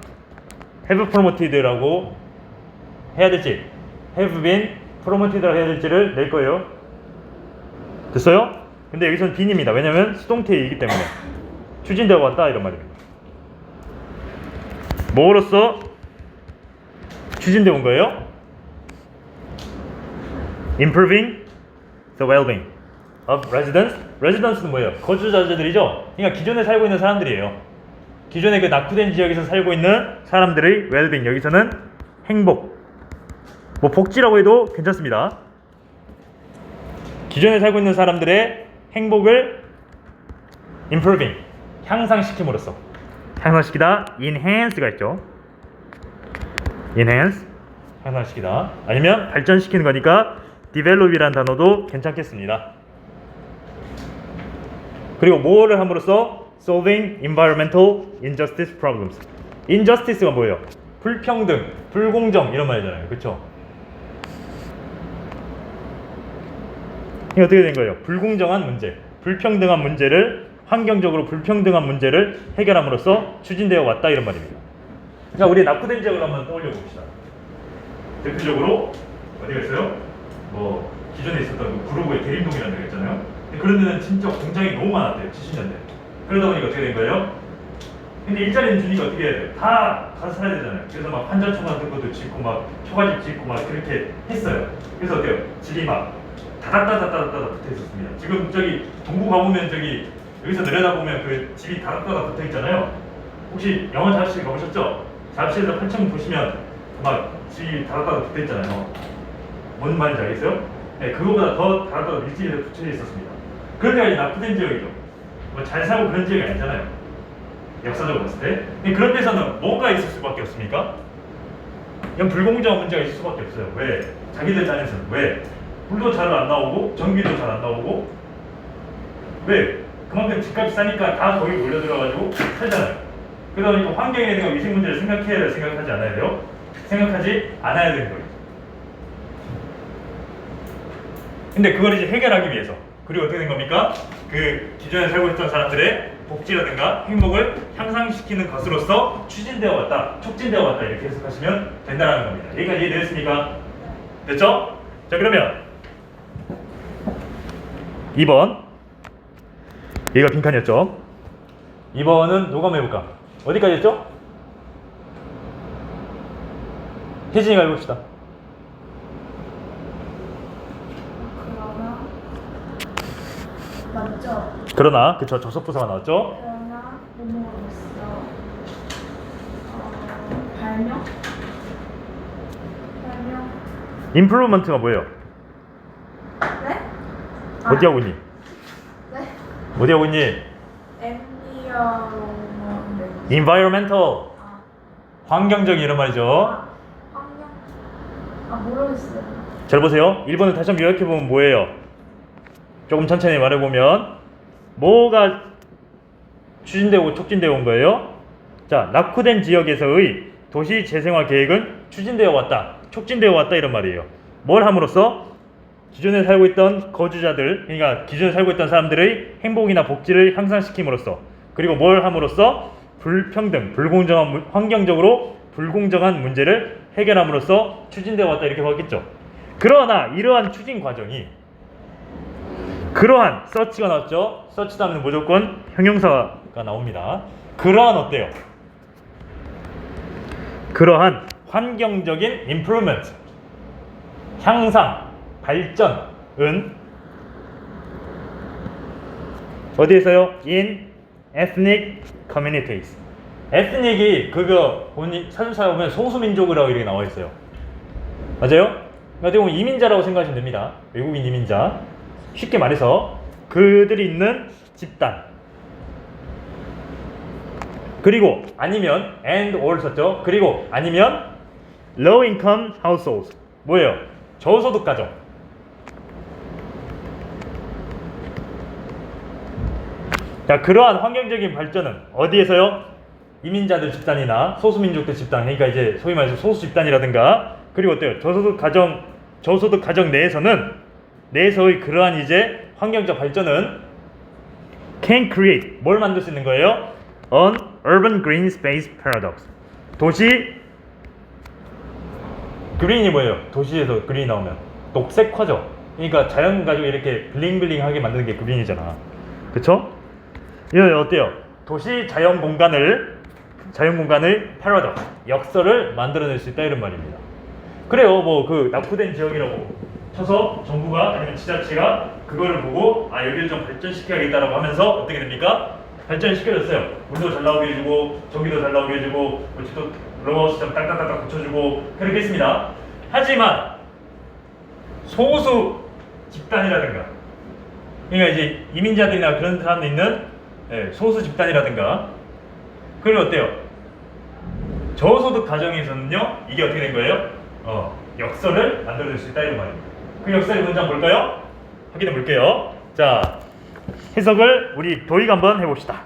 have promoted라고 해야 될지 have been promoted라고 해야 될지를 낼 거예요. 됐어요? 근데 여기서는 bene입니다. 왜냐면 수동태이기 때문에 추진되어 왔다 이런 말입니다. 뭐로써 추진되어 온 거예요? Improving the well-being of residents. residents는 뭐예요? 거주자들이죠. 그러니까 기존에 살고 있는 사람들이에요. 기존에 그 낙후된 지역에서 살고 있는 사람들의 well-being, 여기서는 행복, 뭐 복지라고 해도 괜찮습니다. 기존에 살고 있는 사람들의 행복을 improving, 향상시킴으로써. 향상시키다, enhance가 있죠. enhance, 향상시키다. 아니면 발전시키는 거니까 develop이라는 단어도 괜찮겠습니다. 그리고 뭐를 함으로써 solving environmental injustice problems. injustice가 뭐예요? 불평등, 불공정 이런 말이잖아요. 그렇죠? 이게 어떻게 된 거예요? 불공정한 문제, 불평등한 문제를 환경적으로 불평등한 문제를 해결함으로써 추진되어 왔다 이런 말입니다. 자, 우리 낙후된 지역을 한번 떠올려 봅시다. 대표적으로 어디가 있어요? 뭐 기존에 있었던 그 구로구의 대림동이라는 데가 있잖아요. 그런 데는 진짜 공장이 너무 많았대요. 70년대. 그러다 보니까 어떻게 된 거예요? 근데 일자리는 주니까 어떻게 해야 돼요? 다 가서 살아야 되잖아요. 그래서 막 환자촌 같은 것도 짓고 막 초가집 짓고 막 그렇게 했어요. 그래서 어때요? 집이 막 다닥다닥다닥 붙어 있었습니다. 지금 저기 동부 가보면 저기 여기서 내려다보면 그 집이 다닥다닥 붙어 있잖아요. 혹시 영화 자습실 가보셨죠? 자습실에서 8층 보시면 막 집이 다닥다닥 붙어 있잖아요. 뭔 말인지 알겠어요? 네, 그거보다 더 다닥다닥 밀집이 붙여 있었습니다. 그런 데가 이제 낙후된 지역이죠. 뭐 잘 살고 그런 지역이 아니잖아요. 역사적으로 봤을 때. 근데 그런 데서는 뭐가 있을 수밖에 없습니까? 이런 불공정한 문제가 있을 수밖에 없어요. 왜? 자기들 딴에서는 왜? 물도 잘 안 나오고 전기도 잘 안 나오고 왜? 그만큼 집값이 싸니까 다 거기 몰려들어가지고 살잖아요. 그러다 보니까 환경에 대한 위생 문제를 생각해야 돼요? 생각하지 않아야 돼요? 생각하지 않아야 되는 거예요. 근데 그걸 이제 해결하기 위해서 그리고 어떻게 된 겁니까? 그 기존에 살고 있던 사람들의 복지라든가 행복을 향상시키는 것으로서 추진되어 왔다, 촉진되어 왔다 이렇게 해석하시면 된다는 겁니다. 여기까지 이해되셨습니까? 됐죠? 자, 그러면 2번 여기가 빈칸이었죠? 2번은 누가 한번 해볼까? 어디까지 했죠? 혜진이가 해봅시다. 그러나 맞죠? 그러나 그쵸, 접속부사가 나왔죠? 그러나 뭐뭐로서 발명? 임프루먼트가 뭐예요? 네? 어디 하고 있니? 네? 어디 하고 있니? 엔비어로먼트. environmental 아, 환경적인 이런 말이죠. 환경? 모르겠어요. 잘 보세요. 1번을 다시 한번 요약해보면 뭐예요? 조금 천천히 말해보면 뭐가 추진되고 촉진되어 온 거예요? 자, 낙후된 지역에서의 도시 재생화 계획은 추진되어 왔다, 촉진되어 왔다 이런 말이에요. 뭘 함으로써? 기존에 살고 있던 거주자들, 그러니까 기존에 살고 있던 사람들의 행복이나 복지를 향상시킴으로써, 그리고 뭘 함으로써? 불평등, 불공정한 환경적으로 불공정한 문제를 해결함으로써 추진되어 왔다 이렇게 봤겠죠. 그러나 이러한 추진 과정이 그러한 서치가 나왔죠. 서치 다음에는 무조건 형용사가 나옵니다. 그러한 어때요? 그러한 환경적인 improvement, 향상, 발전은 어디에서요? In ethnic communities. ethnic이 그거 본인 사전사에 보면 소수민족이라고 이렇게 나와 있어요. 맞아요? 어떻게 보면 이민자라고 생각하시면 됩니다. 외국인 이민자. 쉽게 말해서 그들이 있는 집단. 그리고 아니면 and or 썼죠. 그리고 아니면 low income households. 뭐예요? 저소득 가정. 자, 그러한 환경적인 발전은 어디에서요? 이민자들 집단이나 소수민족들 집단, 그러니까 이제 소위 말해서 소수 집단이라든가, 그리고 어때요? 저소득 가정 내에서의 그러한 이제 환경적 발전은 can create 뭘 만들 수 있는 거예요? An urban green space paradox. 도시 그린이 뭐예요? 도시에서 그린이 나오면 녹색화죠. 그러니까 자연 가지고 이렇게 블링블링하게 만드는 게 그린이잖아. 그쵸? 이거 어때요? 도시 자연 공간을 패러독스, 역설을 만들어낼 수 있다 이런 말입니다. 그래요. 뭐 그 낙후된 지역이라고 쳐서 정부가 아니면 지자체가 그거를 보고 아 여기를 좀 발전시켜야겠다라고 하면서 어떻게 됩니까? 발전시켜줬어요. 물도 잘 나오게 해주고 전기도 잘 나오게 해주고 뭐 지도 로봇 시스템 딱딱딱딱 붙여주고 그렇게 했습니다. 하지만 소수 집단이라든가, 그러니까 이제 이민자들이나 그런 사람들 있는 소수 집단이라든가, 그리고 어때요? 저소득 가정에서는요 이게 어떻게 된 거예요? 역설을 만들어낼 수 있다 이런 말입니다. 그 역설의 문장 볼까요? 확인해 볼게요. 자, 해석을 우리 도희가 한번 해봅시다.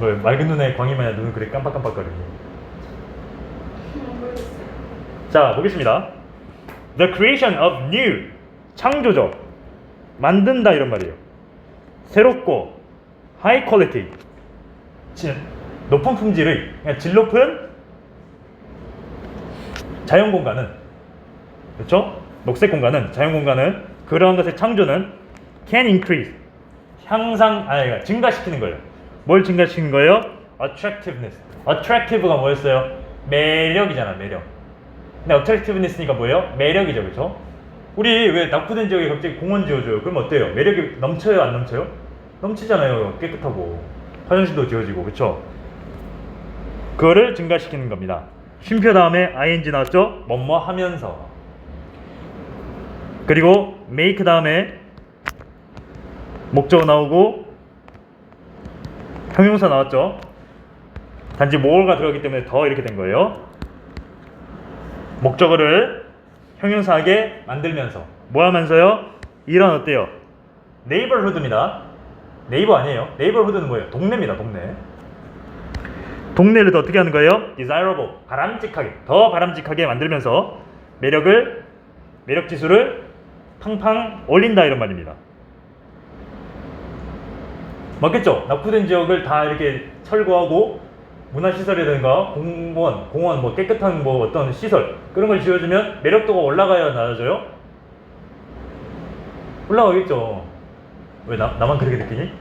뭐 맑은 눈에 광이 마냥 눈을 그렇게 깜빡깜빡거리니. 모르겠어요. 자, 보겠습니다. The creation of new, 창조적, 만든다 이런 말이에요. 새롭고 high quality, 높은 품질의, 그러니까 질 높은 자연 공간은, 그렇죠? 녹색 공간은, 자연 공간은, 그러한 것의 창조는 can increase, 증가시키는 거예요. 뭘 증가시키는 거예요? attractiveness. attractive가 뭐였어요? 매력이잖아, 매력. 근데 attractiveness니까 뭐예요? 매력이죠, 그렇죠? 우리 왜 낙후된 지역에 갑자기 공원 지어줘요? 그럼 어때요? 매력이 넘쳐요, 안 넘쳐요? 넘치잖아요. 깨끗하고 화장실도 지어지고, 그렇죠? 그거를 증가시키는 겁니다. 쉼표 다음에 ing 나왔죠? 뭐뭐 하면서. 그리고 make 다음에 목적어 나오고 형용사 나왔죠? 단지 more가 들어가기 때문에 더 이렇게 된 거예요. 목적어를 형용사하게 만들면서 뭐 하면서요? 이런 어때요? neighborhood입니다. 네이버 아니에요. neighborhood는 뭐예요? 동네입니다. 동네. 동네를 더 어떻게 하는 거예요? desirable, 바람직하게, 더 바람직하게 만들면서 매력 지수를 팡팡 올린다 이런 말입니다. 맞겠죠? 낙후된 지역을 다 이렇게 철거하고 문화시설이라든가 공원, 뭐 깨끗한 뭐 어떤 시설 그런 걸 지어주면 매력도가 올라가야 낮아져요? 올라가겠죠. 왜 나만 그렇게 느끼니?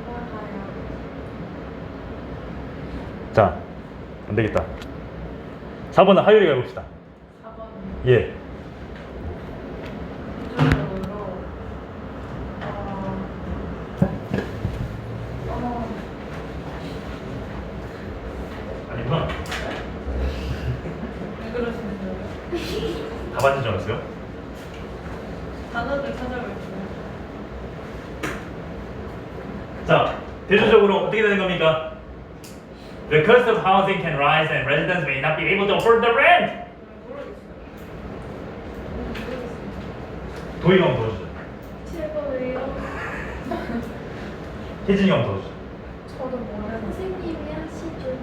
올라가요. 자, 안 되겠다. 4번은 하율이가 해봅시다. 4번. 예. 기준으로 아니구나. 왜 그러시는 거예요? 다 맞은 줄 알았어요? 단어들 찾아볼게요. 자, 대조적으로 어떻게 되는 겁니까? The cost of housing can rise and residents may not be able to afford the rent. 도희가 한번 보여주죠. 최고예요. 혜진이가 한번 보여주죠. 저도 모르는. 선생님이 하시죠.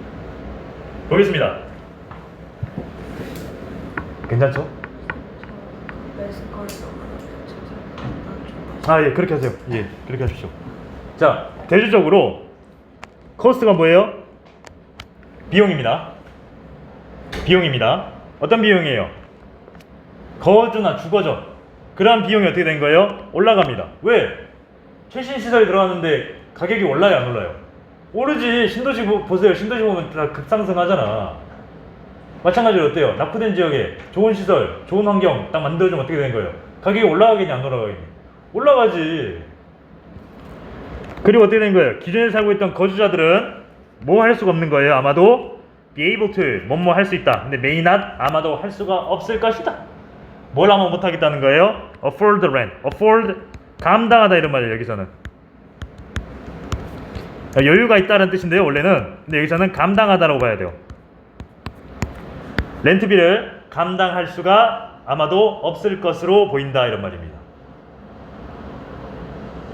보겠습니다. 괜찮죠? 아, 예, 그렇게 하세요. 예, 그렇게 하십시오. 자, 대조적으로 코스트가 뭐예요? 비용입니다. 비용입니다. 어떤 비용이에요? 거주나 주거죠. 그러한 비용이 어떻게 된 거예요? 올라갑니다. 왜? 최신 시설이 들어갔는데 가격이 올라요, 안 올라요? 오르지. 신도시 보세요. 신도시 보면 다 급상승하잖아. 마찬가지로 어때요? 낙후된 지역에 좋은 시설, 좋은 환경 딱 만들어주면 어떻게 되는 거예요? 가격이 올라가겠니, 안 올라가겠니? 올라가지. 그리고 어떻게 된 거예요? 기존에 살고 있던 거주자들은 뭐 할 수가 없는 거예요? 아마도 be able to, 뭐뭐 할 수 있다. 근데 may not, 아마도 할 수가 없을 것이다. 뭘 아마 못 하겠다는 거예요? afford the rent. afford, 감당하다 이런 말이에요, 여기서는. 여유가 있다는 뜻인데요, 원래는. 근데 여기서는 감당하다라고 봐야 돼요. 렌트비를 감당할 수가 아마도 없을 것으로 보인다 이런 말입니다.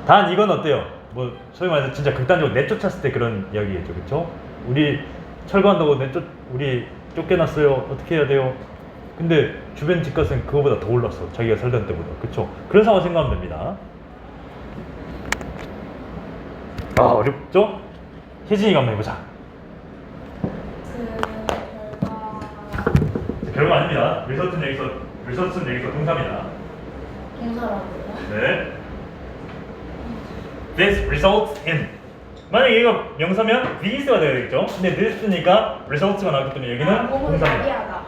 단 이건 어때요? 뭐 소위 말해서 진짜 극단적으로 내쫓았을 때 그런 이야기겠죠, 그렇죠? 우리 철거한다고 우리 쫓겨났어요. 어떻게 해야 돼요? 근데 주변 집값은 그거보다 더 올랐어. 자기가 살던 때보다, 그렇죠? 그런 상황 생각하면 됩니다. 아, 어렵죠? 혜진이가 한번 해보자. 별거 아닙니다. 리서치는 여기서 동사입니다. 동사라고요? 네. This results in. 만약에 얘가 명사면 this가 되겠죠. 근데 this니까 results가 나왔기 때문에 여기는 동사입니다. 답이하다.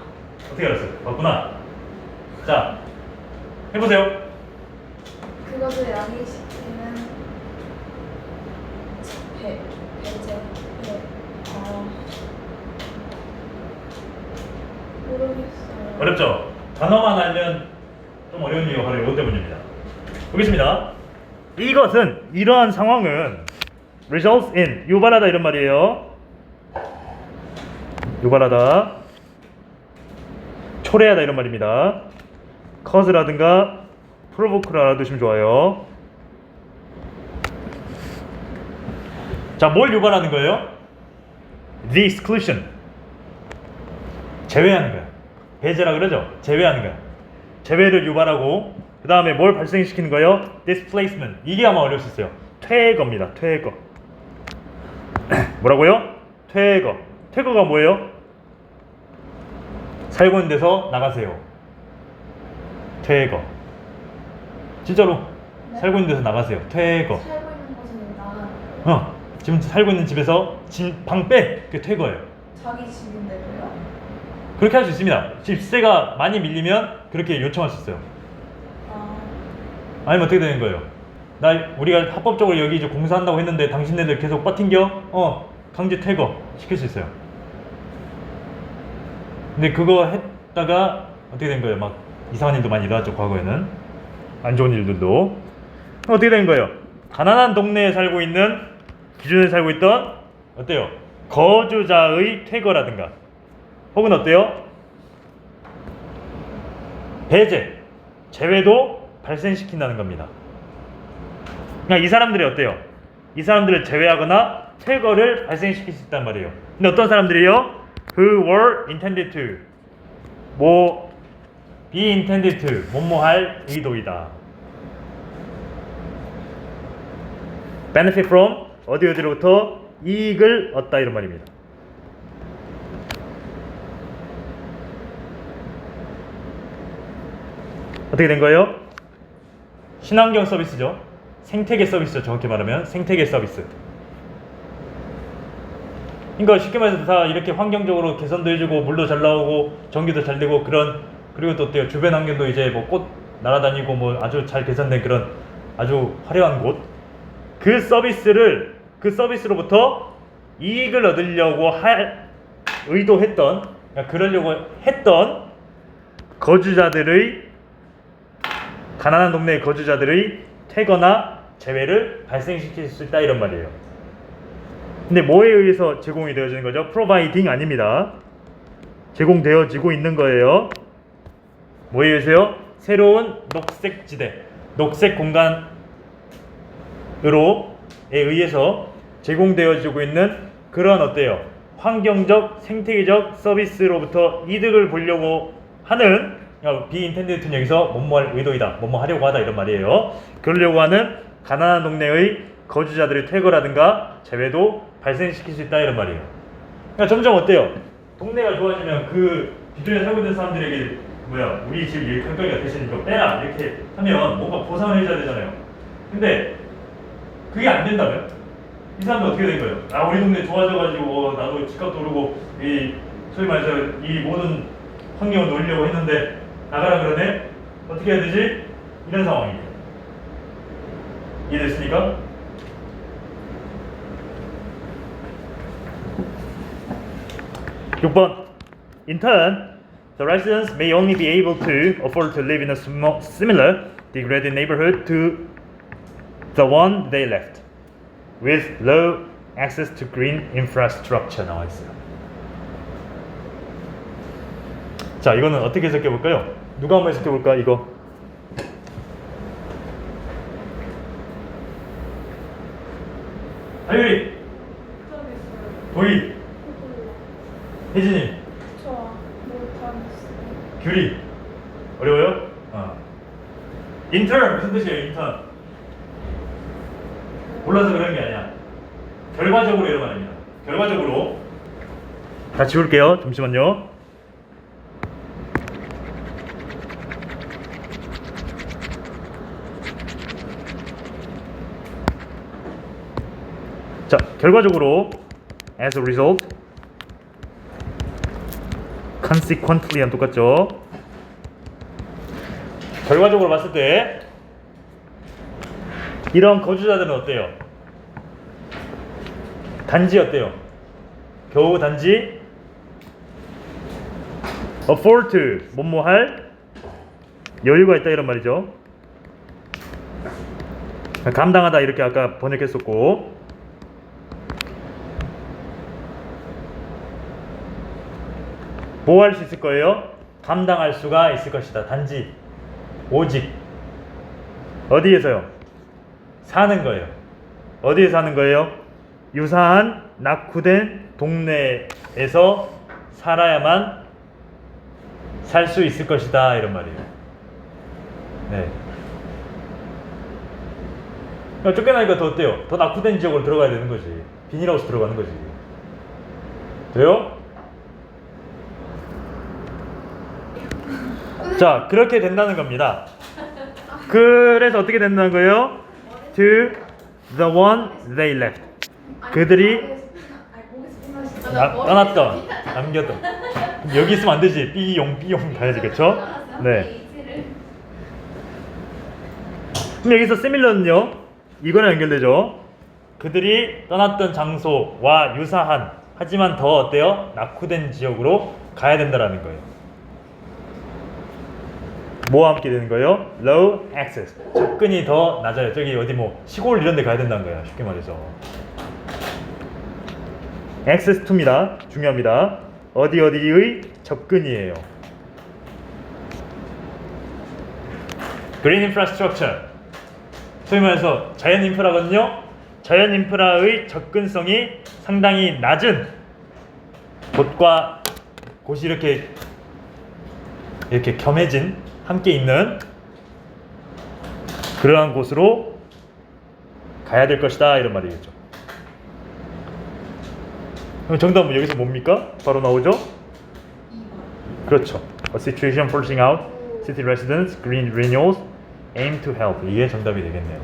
어떻게 알았어요? 맞구나. 자, 해보세요. 그것을 양해시키는 배제. 모르겠어요. 어렵죠? 단어만 알면 좀 어려운 이유가 바로 이것 때문입니다. 보겠습니다. 이것은, 이러한 상황은 results in, 유발하다 이런 말이에요. 유발하다, 초래하다 이런 말입니다. cause라든가 provoke라 알아두시면 좋아요. 자, 뭘 유발하는 거예요? The exclusion. 제외하는 거야. 배제라 그러죠? 제외하는 거야. 제외를 유발하고 그 다음에 뭘 발생시키는 거예요? Displacement. 이게 아마 어려울 수 있어요. 퇴거입니다. 퇴거. 뭐라고요? 퇴거. 퇴거가 뭐예요? 살고 있는 데서 나가세요. 퇴거. 진짜로 네? 살고 있는 데서 나가세요. 퇴거. 살고 있는 곳은 나가는 지금 살고 있는 집에서 방 빼. 그게 퇴거예요. 자기 집인데도요? 그렇게 할 수 있습니다. 집세가 많이 밀리면 그렇게 요청할 수 있어요. 아, 아니면 어떻게 되는 거예요? 우리가 합법적으로 여기 이제 공사한다고 했는데 당신네들 계속 버틴겨? 강제 퇴거 시킬 수 있어요. 근데 그거 했다가 어떻게 된 거예요? 막 이상한 일도 많이 일어났죠, 과거에는. 안 좋은 일들도. 어떻게 된 거예요? 가난한 동네에 살고 있는, 기준에 살고 있던 어때요? 거주자의 퇴거라든가 혹은 어때요? 배제, 제외도 발생시킨다는 겁니다. 그러니까 이 사람들이 어때요? 이 사람들을 제외하거나 퇴거를 발생시킬 수 있단 말이에요. 근데 어떤 사람들이요? Who were intended to, be intended to, 뭐할 의도이다. Benefit from, 어디로부터 이익을 얻다 이런 말입니다. 어떻게 된 거예요? 친환경 서비스죠. 생태계 서비스죠. 정확히 말하면 생태계 서비스. 그러니까 쉽게 말해서 다 이렇게 환경적으로 개선도 해주고 물도 잘 나오고 전기도 잘 되고 그리고 또 어때요? 주변 환경도 이제 뭐 꽃 날아다니고 뭐 아주 잘 개선된 그런 아주 화려한 곳. 그 서비스로부터 이익을 얻으려고 의도했던, 그러려고 했던 가난한 동네의 거주자들의 퇴거나 제외를 발생시킬 수 있다 이런 말이에요. 근데 뭐에 의해서 제공이 되어지는 거죠? providing 아닙니다. 제공되어지고 있는 거예요. 뭐에 의해서요? 새로운 녹색 지대, 녹색 공간으로에 의해서 제공되어지고 있는 그런 어때요? 환경적, 생태계적 서비스로부터 이득을 보려고 하는, be intended는 여기서 뭐뭐할 의도이다, 뭐뭐 하려고 하다 이런 말이에요. 그러려고 하는 가난한 동네의 거주자들의 퇴거라든가 제외도 발생시킬 수 있다 이런 말이에요. 그러니까 점점 어때요? 동네가 좋아지면 그 기존에 살고 있는 사람들에게 우리 집 일 갈 거니까 대신 이거 빼라 이렇게 하면 뭔가 보상을 해줘야 되잖아요. 근데 그게 안 된다면 이 사람들 어떻게 된 거예요? 우리 동네 좋아져가지고 나도 집값도 오르고 소위 말해서 이 모든 환경을 놀려고 했는데 나가라 그러네? 어떻게 해야 되지? 이런 상황이에요. 이해됐습니까? (6번) In turn, the residents may only be able to afford to live in a similar degraded neighborhood to the one they left, with low access to green infrastructure 나와 있어요. 자, 이거는 어떻게 해석해 볼까요? 누가 한번 해석해 볼까? 이거. 하율이, 모르겠어요. 도희, 혜진이, 저 못하겠어요. 규리. 어려워요? 인턴 무슨 뜻이에요? 인턴. 몰라서 그런 게 아니야. 결과적으로 이런 말입니다. 결과적으로. 다 지울게요. 잠시만요. 자, 결과적으로 as a result, consequently랑 똑같죠. 결과적으로 봤을 때 이런 거주자들은 어때요? 단지 어때요? 겨우 단지 afford to, 뭐뭐할 여유가 있다 이런 말이죠. 감당하다 이렇게 아까 번역했었고, 뭐 할 수 있을 거예요? 감당할 수가 있을 것이다. 단지, 오직 어디에서요? 사는 거예요. 어디에 사는 거예요? 유사한 낙후된 동네에서 살아야만 살 수 있을 것이다 이런 말이에요. 네. 그러니까 쫓겨나니까 더 어때요? 더 낙후된 지역으로 들어가야 되는 거지. 비닐하우스 들어가는 거지. 돼요? 자, 그렇게 된다는 겁니다. 그래서 어떻게 된다는 거예요? To the one they left. 그들이 떠났던, 남겼던. 여기 있으면 안 되지. 삐용 가야지, 그쵸? 네. 그럼 여기서 similar는요, 이거랑 연결되죠. 그들이 떠났던 장소와 유사한, 하지만 더 어때요? 낙후된 지역으로 가야 된다라는 거예요. 뭐와 함께 되는 거예요? Low access. 접근이 더 낮아요. 저기 어디 뭐 시골 이런 데 가야 된다는 거야. 쉽게 말해서. access to입니다. 중요합니다. 어디의 접근이에요. Green infrastructure. 소위 말해서 자연 인프라거든요. 자연 인프라의 접근성이 상당히 낮은 곳과 곳이 이렇게 겸해진 함께 있는 그러한 곳으로 가야 될 것이다 이런 말이겠죠. 그럼 정답은 여기서 뭡니까? 바로 나오죠? 그렇죠. A situation forcing out city residents, green renewals aim to help. 이게 정답이 되겠네요.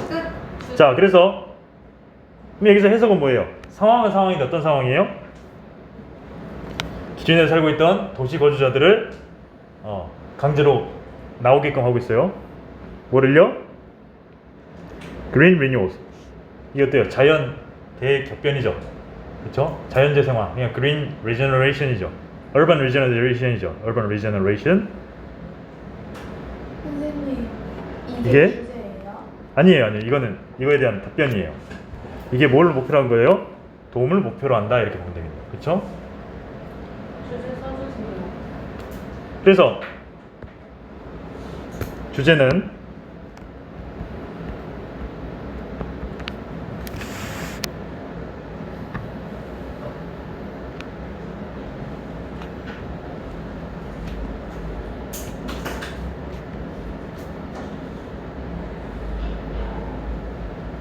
끝. 자, 그래서 그럼 여기서 해석은 뭐예요? 상황은 상황인데 어떤 상황이에요? 기존에 살고 있던 도시 거주자들을 강제로 나오게끔 하고 있어요. 뭐를요? Green renewals. 이게 어때요? 자연 대격변이죠. 그렇죠? 자연 재생화. 그냥 Green regeneration이죠. Urban regeneration이죠. Urban regeneration. 선생님 이게? 주제예요? 아니에요. 이거는 이거에 대한 답변이에요. 이게 뭘 목표로 한 거예요? 도움을 목표로 한다 이렇게 보면 됩니다. 그렇죠? 주제 써주세요. 그래서 주제는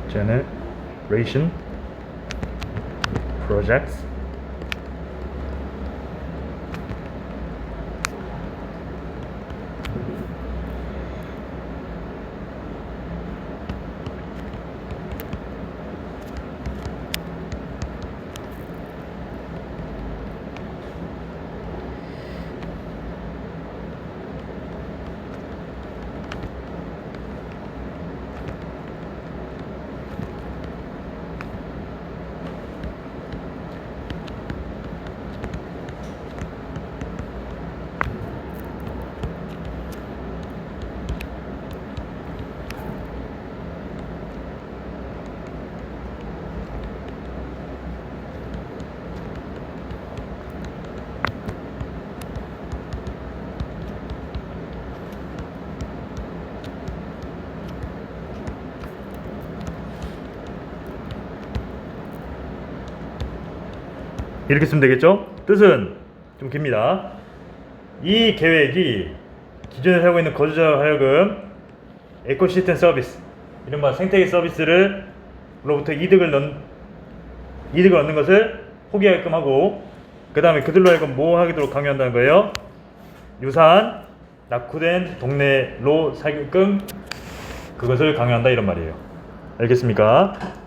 generation projects 이렇게 쓰면 되겠죠? 뜻은 좀 깁니다. 이 계획이 기존에 살고 있는 거주자 하여금 에코시스템 서비스, 이른바 생태계 서비스를 로부터 이득을 얻는 것을 포기하게끔 하고, 그 다음에 그들로 하여금 뭐 하도록 강요한다는 거예요? 유사한 낙후된 동네로 살게끔 그것을 강요한다 이런 말이에요. 알겠습니까?